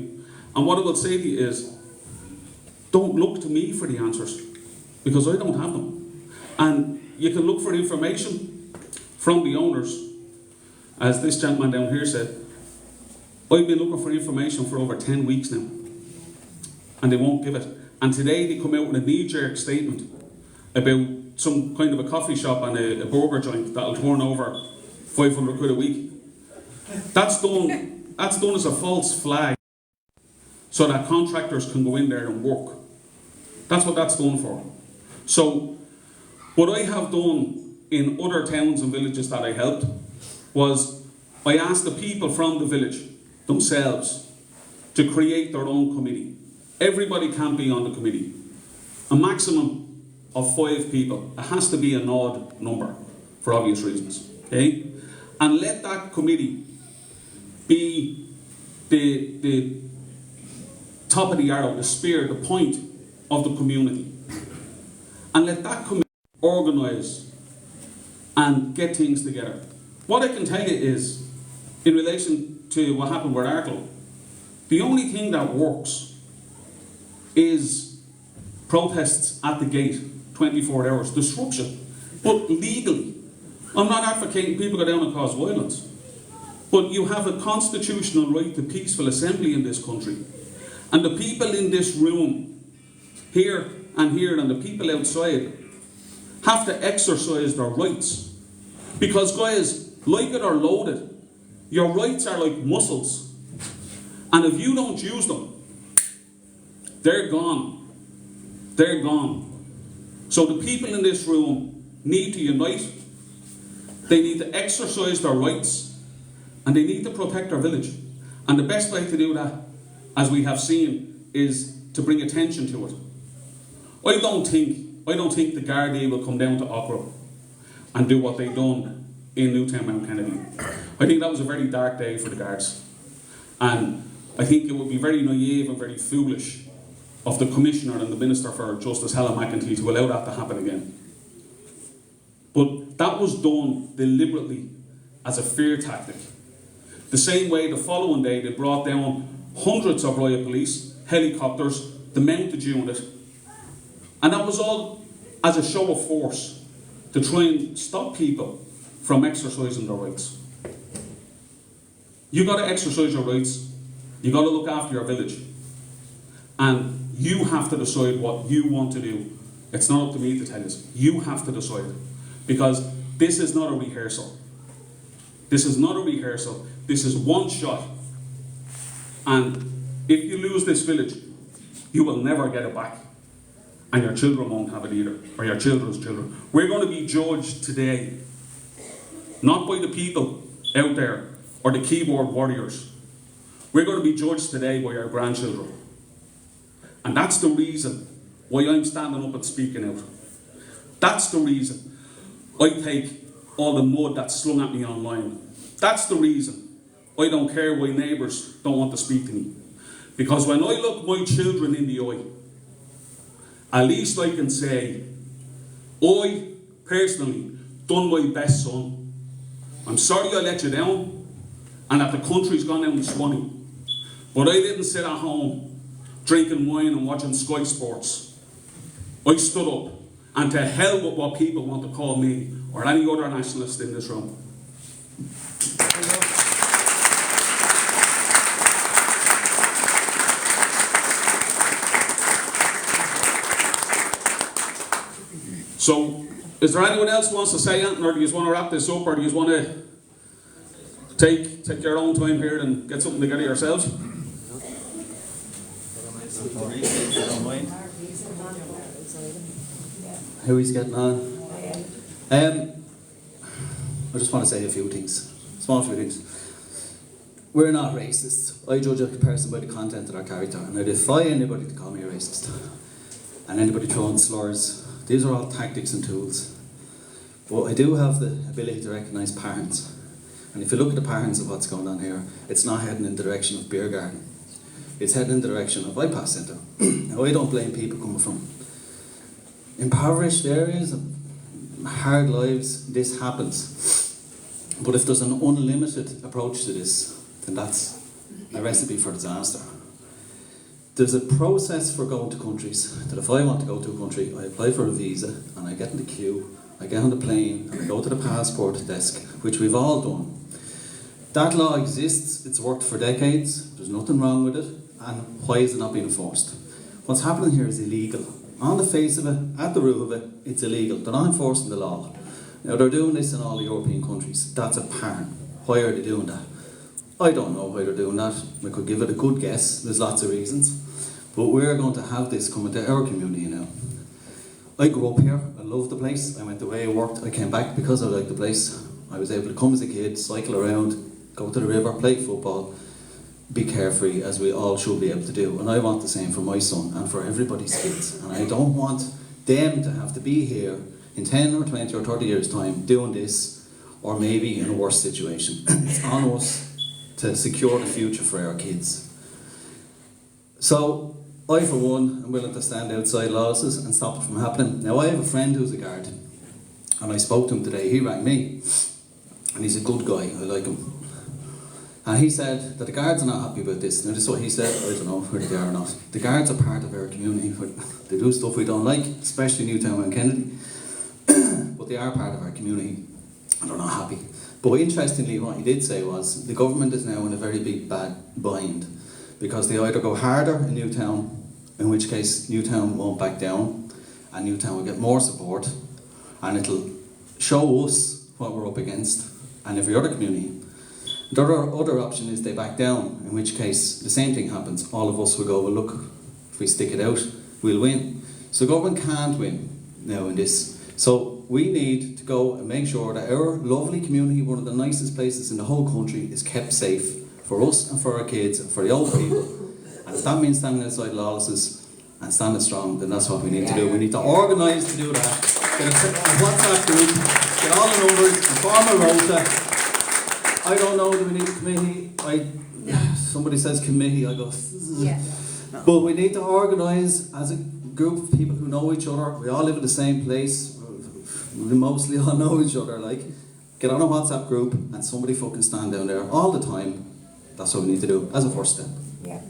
And what I will say to you is, don't look to me for the answers, because I don't have them. And you can look for information from the owners, as this gentleman down here said. I've been looking for information for over 10 weeks now, and they won't give it. And today they come out with a knee-jerk statement about some kind of a coffee shop and a burger joint that'll turn over 500 quid a week. That's done as a false flag so that contractors can go in there and work. That's what that's done for. So what I have done in other towns and villages that I helped was I asked the people from the village themselves to create their own committee. Everybody can't be on the committee. A maximum of 5 people. It has to be an odd number for obvious reasons. Okay? And let that committee be the top of the arrow, the spear, the point of the community. And let that committee organise and get things together. What I can tell you is, in relation to what happened with Arklow, the only thing that works is protests at the gate, 24 hours, disruption, but legally. I'm not advocating people go down and cause violence. But you have a constitutional right to peaceful assembly in this country. And the people in this room, here and the people outside, have to exercise their rights. Because guys, like it or loathe it, your rights are like muscles. And if you don't use them, they're gone. They're gone. So the people in this room need to unite. They need to exercise their rights. And they need to protect our village. And the best way to do that, as we have seen, is to bring attention to it. I don't think the Gardaí will come down to Aughrim and do what they've done in Newtown Mount Kennedy. I think that was a very dark day for the Guards. And I think it would be very naive and very foolish of the Commissioner and the Minister for Justice, Helen McEntee, to allow that to happen again. But that was done deliberately as a fear tactic. The same way the following day they brought down hundreds of riot police, helicopters, the mounted unit, and that was all as a show of force to try and stop people from exercising their rights. You got to exercise your rights. You got to look after your village, and you have to decide what you want to do. It's not up to me to tell you. You have to decide, because this is not a rehearsal. This is not a rehearsal. This is one shot. And if you lose this village, you will never get it back. And your children won't have it either, or your children's children. We're going to be judged today, not by the people out there, or the keyboard warriors. We're going to be judged today by our grandchildren. And that's the reason why I'm standing up and speaking out. That's the reason I take all the mud that's slung at me online. That's the reason I don't care why neighbours don't want to speak to me. Because when I look my children in the eye, at least I can say, I personally, done my best, son. I'm sorry I let you down and that the country's gone down the Swanee. But I didn't sit at home drinking wine and watching Sky Sports. I stood up, and to hell with what people want to call me or any other nationalist in this room. So, is there anyone else who wants to say anything, or do you just want to wrap this up, or do you just want to take your own time here and get something together yourselves?
How he's getting on. I just want to say a few things, small few things. We're not racist. I judge a person by the content of their character, and I defy anybody to call me a racist. And anybody throwing slurs. These are all tactics and tools. But I do have the ability to recognise patterns. And if you look at the patterns of what's going on here, it's not heading in the direction of beer garden. It's heading in the direction of bypass centre. Now, I don't blame people coming from impoverished areas, hard lives. This happens. But if there's an unlimited approach to this, then that's a recipe for disaster. There's a process for going to countries that if I want to go to a country, I apply for a visa and I get in the queue, I get on the plane and I go to the passport desk, which we've all done. That law exists, it's worked for decades, there's nothing wrong with it, and why is it not being enforced? What's happening here is illegal. On the face of it, at the root of it, it's illegal. They're not enforcing the law. Now they're doing this in all the European countries. That's a pattern. Why are they doing that? I don't know why they're doing that. We could give it a good guess. There's lots of reasons. But we're going to have this come into our community now. I grew up here. I loved the place. I went away, worked. I came back because I liked the place. I was able to come as a kid, cycle around, go to the river, play football, be carefree, as we all should be able to do. And I want the same for my son and for everybody's kids. And I don't want them to have to be here in 10 or 20 or 30 years' time doing this, or maybe in a worse situation. It's on us to secure the future for our kids. So, I for one am willing to stand outside Lawless's and stop it from happening. Now I have a friend who's a guard, and I spoke to him today. He rang me, and he's a good guy, I like him. And he said that the guards are not happy about this. Now this is what he said, I don't know whether they are or not. The guards are part of our community. They do stuff we don't like, especially Newtown and Kennedy. But they are part of our community, and they're not happy. But interestingly, what he did say was, the government is now in a very big bad bind, because they either go harder in Newtown, in which case Newtown won't back down, and Newtown will get more support, and it'll show us what we're up against, and every other community. The other option is they back down, in which case the same thing happens. All of us will go, well look, if we stick it out, we'll win. So government can't win now in this. So we need to go and make sure that our lovely community, one of the nicest places in the whole country, is kept safe for us and for our kids and for the old people. And if that means standing outside Lawless's and standing strong, then that's what we need to do. We need to organise to do that. Get a WhatsApp group, get all the numbers, and form a rota. I don't know, do we need a committee? Somebody says committee, I go, yeah. But we need to organise as a group of people who know each other. We all live in the same place. We mostly all know each other. Like, get on a WhatsApp group and somebody fucking stand down there all the time. That's what we need to do as a first step.
Yeah.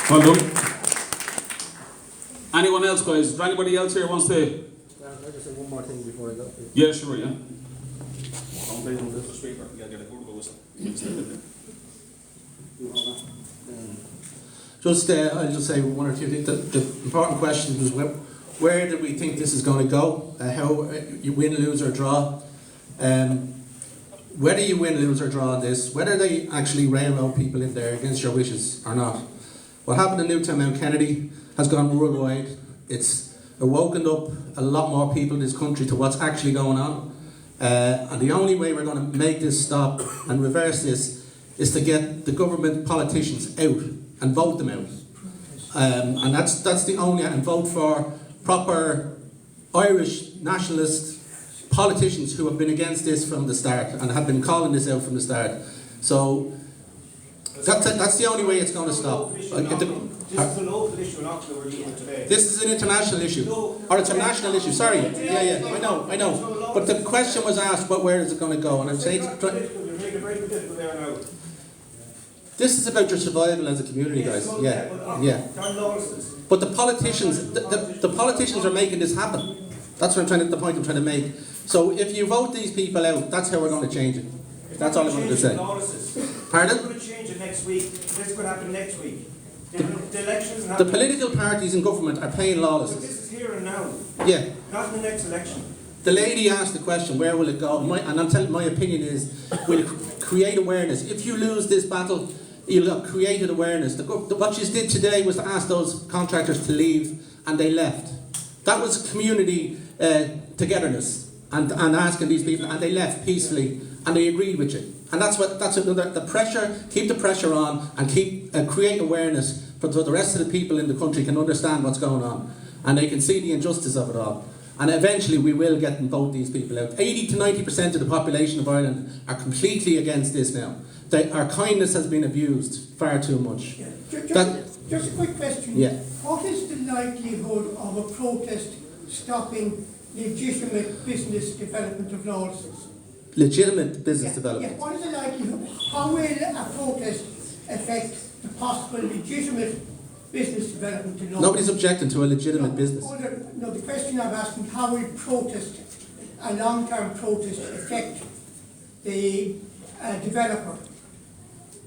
Well done. Anyone else, guys? Is there anybody else here who wants to?
I just say one more thing before I go.
Yeah, sure, yeah. Don't play on the speaker. Yeah, get a good whistle.
I'll just say one or two things. The important question was where do we think this is going to go? How you win, lose or draw? Whether you win, lose or draw on this, whether they actually railroad people in there against your wishes or not. What happened in Newtown Mount Kennedy has gone worldwide. It's awoken up a lot more people in this country to what's actually going on. And the only way we're going to make this stop and reverse this is to get the government politicians out and vote them out. And that's the only, and vote for proper Irish nationalist politicians who have been against this from the start and have been calling this out from the start. So that's the only way it's going to stop.
This is a local issue in Aughrim we're dealing with today.
This is an international issue, or it's a national issue. Sorry, yeah, I know. But the question was asked, where is it going to go? And I'm saying,
You're making it very political there now.
this is about your survival as a community, guys. Yeah. But the politicians, the politicians are making this happen. That's what the point I'm trying to make. So if you vote these people out, that's how we're going to change it. That's all I wanted to say. Pardon?
We're going to change it next week. This could happen next week. The elections
The political parties in government are playing lawless.
But this is here and now.
Yeah.
Not in the next election.
The lady asked the question, where will it go? And I'm telling my opinion is, we'll create awareness. If you lose this battle, you'll have created awareness. What she did today was to ask those contractors to leave, and they left. That was community togetherness, and asking these people, and they left peacefully, and they agreed with you. And that's another, the pressure, keep the pressure on, and create awareness so the rest of the people in the country can understand what's going on, and they can see the injustice of it all. And eventually we will get and vote these people out. 80 to 90% of the population of Ireland are completely against this now. Our kindness has been abused far too much.
Yeah. Just a quick question.
Yeah.
What is the likelihood of a protest stopping legitimate business development of Lawless's?
Legitimate business development.
Yeah. What is the likelihood? How will a protest affect the possible legitimate business development in Lawless?
Nobody's objecting to a legitimate business.
No, the question I'm asking, how will a long-term protest affect the developer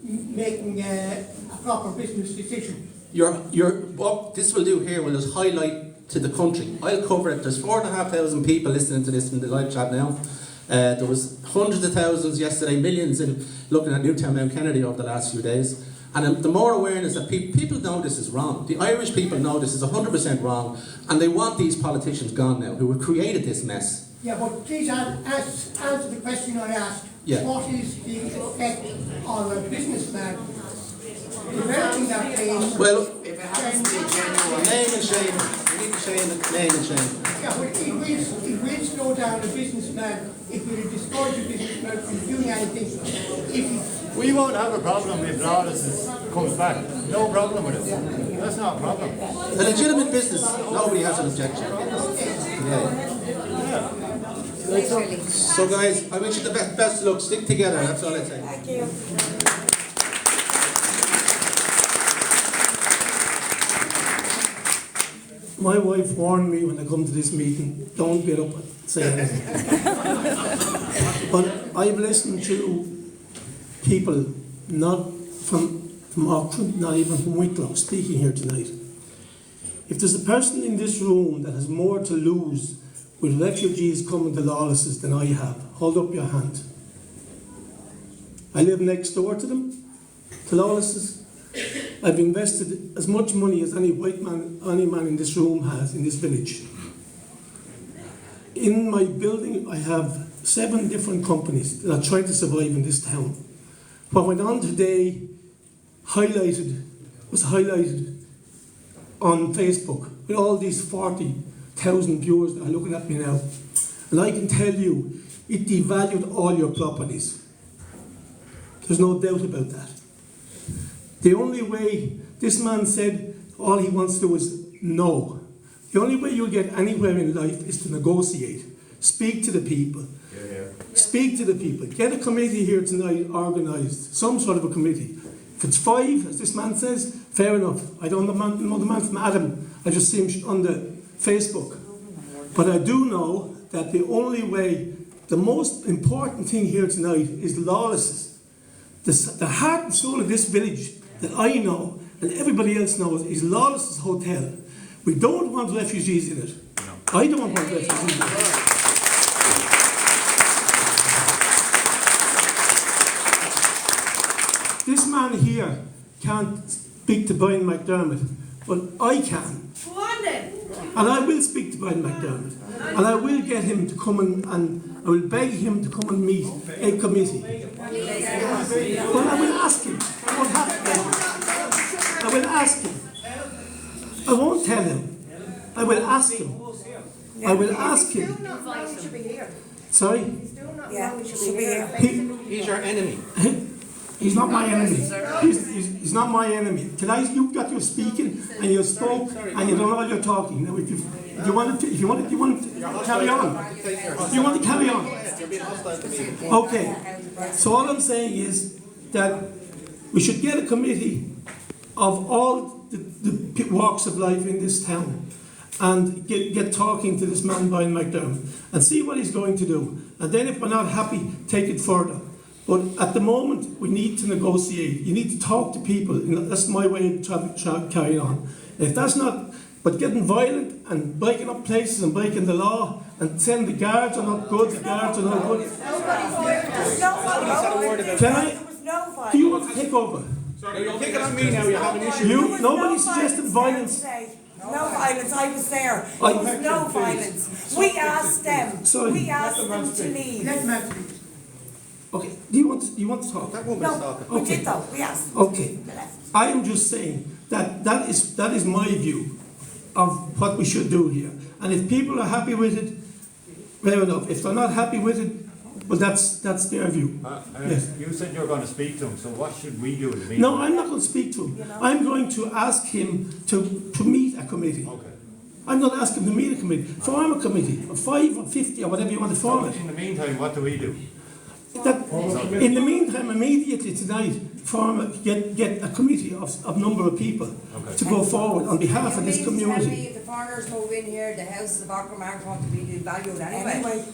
making a proper business decision?
What this will do here will just highlight to the country. I'll cover it. There's 4,500 people listening to this in the live chat now. There was hundreds of thousands yesterday, millions in looking at Newtown Mount Kennedy over the last few days. And the more awareness that people know this is wrong. The Irish people know this is 100% wrong, and they want these politicians gone now who have created this mess.
Yeah, but please answer the question I asked.
Yeah.
What is the effect on a businessman developing that place?
Well, if it happens to be genuine, name and shame. We need to shame it, name and shame.
Yeah, but it will slow down a businessman. It will discourage a businessman from doing anything.
We won't have a problem if Lawless comes back. No problem with it. That's not a problem.
A legitimate business, nobody has an objection. Yeah. So guys, I wish you the best of luck. Stick together, that's all I'd say.
Thank you.
My wife warned me when I come to this meeting, don't get up and say anything. But I've listened to people not from Aughrim, not even from Wicklow, speaking here tonight. If there's a person in this room that has more to lose with refugees coming to Lawless's than I have, hold up your hand. I live next door to them, to Lawless's. I've invested as much money as any man in this room has in this village. In my building, I have 7 different companies that are trying to survive in this town. What went on today was highlighted on Facebook with all these 40,000 viewers that are looking at me now. And I can tell you, it devalued all your properties. There's no doubt about that. The only way, this man said all he wants to do is no. The only way you'll get anywhere in life is to negotiate. Speak to the people. Speak to the people. Get a committee here tonight organised, some sort of a committee. If it's 5, as this man says, fair enough. I don't know the man from Adam. I just see him on the Facebook. But I do know that the only way, the most important thing here tonight is Lawless's. The heart and soul of this village that I know and everybody else knows is Lawless Hotel. We don't want refugees in it. No. I don't want refugees in it. This man here can't speak to Brian McDermott, but I can.
Go on then.
And I will speak to Brian McDermott. And I will get him to come and I will beg him to come and meet a committee. Well, I will ask him. I won't have to. I will ask him. I won't tell him. I will ask him. I will ask him. Sorry?
Yeah, he should be here.
He's your enemy.
He's not my enemy. He's not my enemy. You've got your speaking and you spoke and you don't know what you're talking. Now, if you want to carry on. Do you want to carry on? Okay. So all I'm saying is that we should get a committee of all the walks of life in this town and get talking to this man Brian McDermott and see what he's going to do. And then if we're not happy, take it further. But at the moment, we need to negotiate. You need to talk to people. That's my way of carrying on. If that's not, but getting violent and breaking up places and breaking the law and saying the guards are not good, the guards are not good. Can I? Do you want to take over?
Sorry, you're picking on me now, you have an issue.
Nobody suggested violence.
No violence, I was there. There was no violence. We asked them.
Sorry.
We asked them to leave.
Okay, do you want to talk?
No, we did though, we asked.
Okay, I am just saying that is my view of what we should do here. And if people are happy with it, fair enough. If they're not happy with it, well, that's their view. Yes.
You said you were going to speak to him, so what should we do in the meantime?
No, I'm not going to speak to him. I'm going to ask him to meet a committee.
Okay.
I'm not asking him to meet a committee. Form a committee of 5 or 50 or whatever you want to form it.
In the meantime, what do we do?
In the meantime, immediately tonight, get a committee of number of people to go forward on behalf of this community.
Tell me if the foreigners move in here, the houses of Aughrim aren't going to be devalued anyway.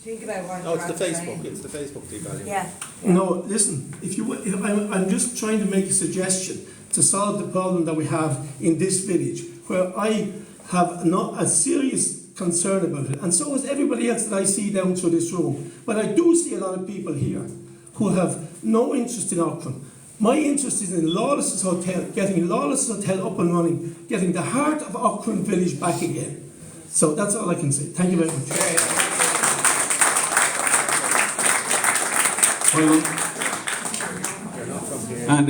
Think about what.
No, it's the Facebook. It's the Facebook devaluing.
Yeah.
No, listen. I'm just trying to make a suggestion to solve the problem that we have in this village, where I have not a serious concern about it, and so is everybody else that I see down through this room. But I do see a lot of people here who have no interest in Aughrim. My interest is in Lawless Hotel, getting Lawless Hotel up and running, getting the heart of Aughrim village back again. So that's all I can say. Thank you very much.
And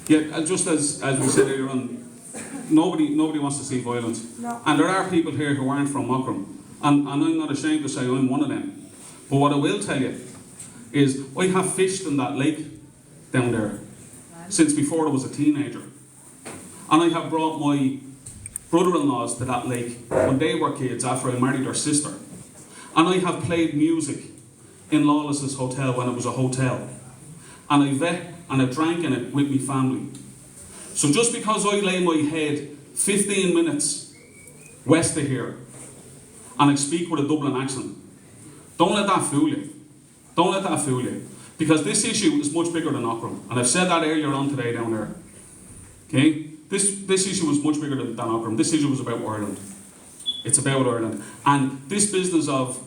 yeah, just as we said earlier on, nobody wants to see violence.
No.
And there are people here who aren't from Aughrim, and I'm not ashamed to say I'm one of them. But what I will tell you is I have fished in that lake down there since before I was a teenager. And I have brought my brother-in-laws to that lake when they were kids after I married their sister. And I have played music in Lawless's Hotel when it was a hotel. And I vet and I drank in it with my family. So just because I lay my head 15 minutes west of here and I speak with a Dublin accent, don't let that fool you. Don't let that fool you. Because this issue is much bigger than Aughrim. And I've said that earlier on today down there. Okay? This issue was much bigger than Aughrim. This issue was about Ireland. It's about Ireland. And this business of,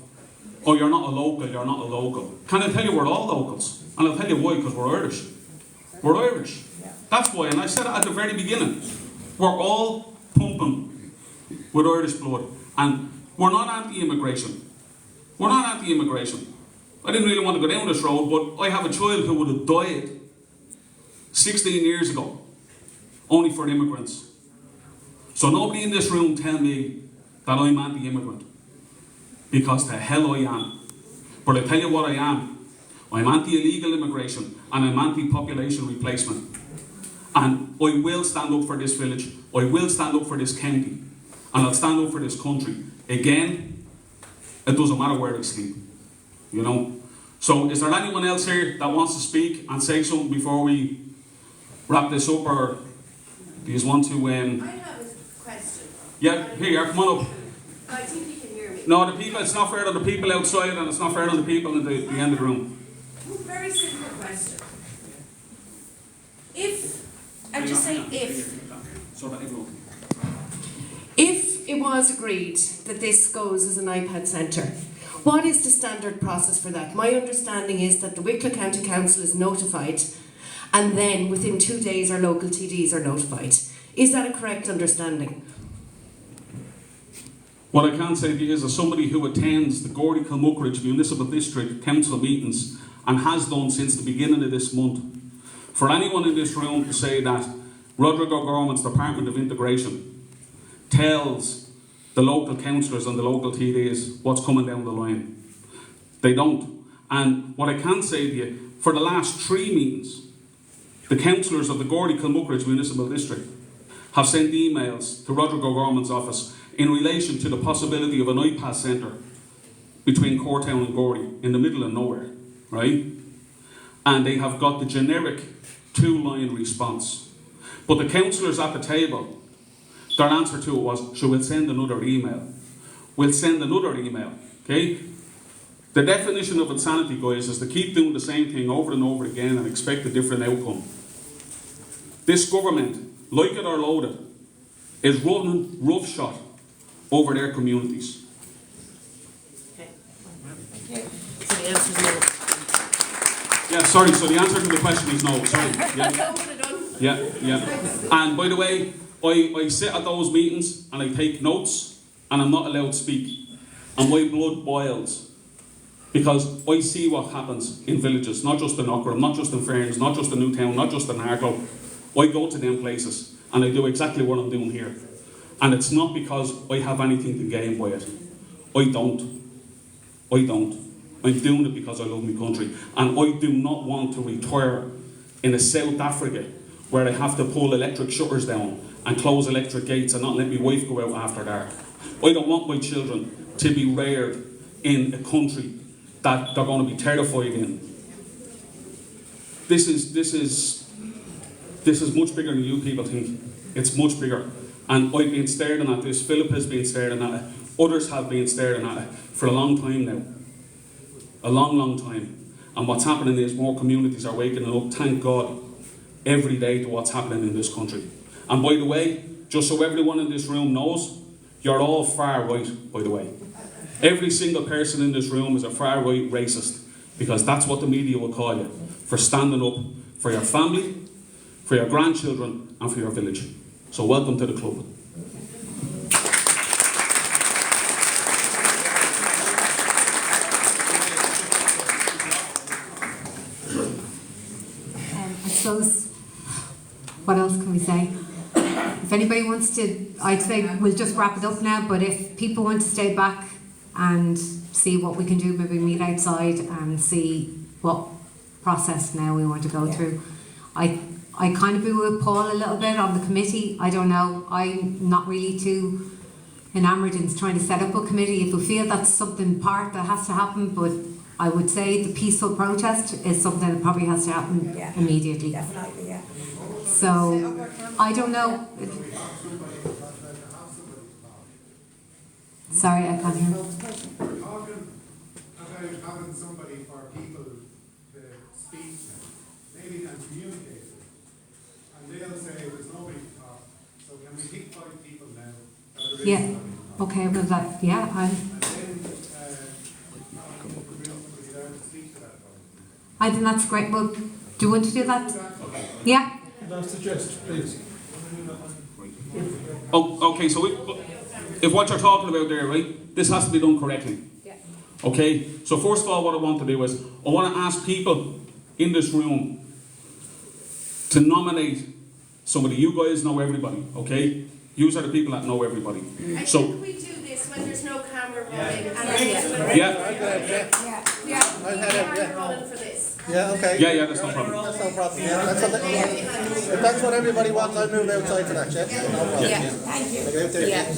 oh, you're not a local, you're not a local. Can I tell you we're all locals? And I'll tell you why, because we're Irish. We're Irish. That's why, and I said it at the very beginning. We're all pumping with Irish blood. And we're not anti-immigration. We're not anti-immigration. I didn't really want to go down this road, but I have a child who would have died 16 years ago, only for immigrants. So nobody in this room tell me that I'm anti-immigrant, because the hell I am. But I tell you what I am. I'm anti-illegal immigration and I'm anti-population replacement. And I will stand up for this village. I will stand up for this county. And I'll stand up for this country. Again, it doesn't matter where I sleep. You know? So is there anyone else here that wants to speak and say something before we wrap this up, or do you just want to...
I have a question.
Yeah, here, come on up.
I think you can hear me.
No, the people, it's not fair on the people outside and it's not fair on the people at the end of the room.
Very simple question. If, and just say if it was agreed that this goes as an iPad centre, what is the standard process for that? My understanding is that the Wicklow County Council is notified, and then within 2 days our local TDs are notified. Is that a correct understanding?
What I can say to you is, as somebody who attends the Gordy Kilmuckridge Municipal District Council meetings and has done since the beginning of this month, for anyone in this room to say that Rodrigo O'Gorman's Department of Integration tells the local councillors and the local TDs what's coming down the line, they don't. And what I can say to you, for the last 3 meetings, the councillors of the Gordy Kilmuckridge Municipal District have sent emails to Roderick O'Gorman's office in relation to the possibility of an iPass centre between Courtown and Gordy in the middle of nowhere, right? And they have got the generic 2-line response. But the councillors at the table, their answer to it was, "Sure, we'll send another email." We'll send another email, okay? The definition of insanity, guys, is to keep doing the same thing over and over again and expect a different outcome. This government, like it or loathe it, is running roughshod over their communities.
So the answer is no.
Yeah, sorry, so the answer to the question is no, sorry. Yeah. And by the way, I sit at those meetings and I take notes and I'm not allowed to speak. And my blood boils. Because I see what happens in villages, not just in Aughrim, not just in Ferns, not just in Newtown, not just in Wicklow. I go to them places and I do exactly what I'm doing here. And it's not because I have anything to gain by it. I don't. I'm doing it because I love my country. And I do not want to retire in a South Africa where I have to pull electric shutters down and close electric gates and not let my wife go out after dark. I don't want my children to be reared in a country that they're going to be terrified in. This is much bigger than you people think. It's much bigger. And I've been staring at this, Philip has been staring at it, others have been staring at it for a long time now. A long time. And what's happening is more communities are waking up, thank God, every day to what's happening in this country. And by the way, just so everyone in this room knows, you're all far right, by the way. Every single person in this room is a far right racist, because that's what the media will call you, for standing up for your family, for your grandchildren, and for your village. So welcome to the club.
I suppose, what else can we say? If anybody wants to, I'd say we'll just wrap it up now, but if people want to stay back and see what we can do, maybe meet outside and see what process now we want to go through. I kind of be with Paul a little bit on the committee. I don't know, I'm not really too enamoured in trying to set up a committee. If we feel that's something part that has to happen, but I would say the peaceful protest is something that probably has to happen immediately.
Definitely, yeah.
So, I don't know. Sorry, I can't hear.
We're talking about having somebody for people to speak to, maybe and communicate with. And they'll say there's nobody to talk. So can we pick 5 people now that there is
Yeah.
somebody?
Okay, well that, yeah,
And then
I think that's great. Well, do you want to do that? Yeah?
Can I suggest, please?
Oh, okay, so if what you're talking about there, right, this has to be done correctly.
Yeah.
Okay, so first of all, what I want to do is, I want to ask people in this room to nominate somebody. You guys know everybody, okay? Yous are the people that know everybody.
I
So,
think we do this when there's no camera rolling.
yeah.
Rolling for this.
Yeah, okay.
Yeah, that's no problem.
That's no problem. Yeah, if that's what everybody wants, I'll move outside for that, yeah? No problem.
Yeah. Thank you.
Like out there.
Yeah.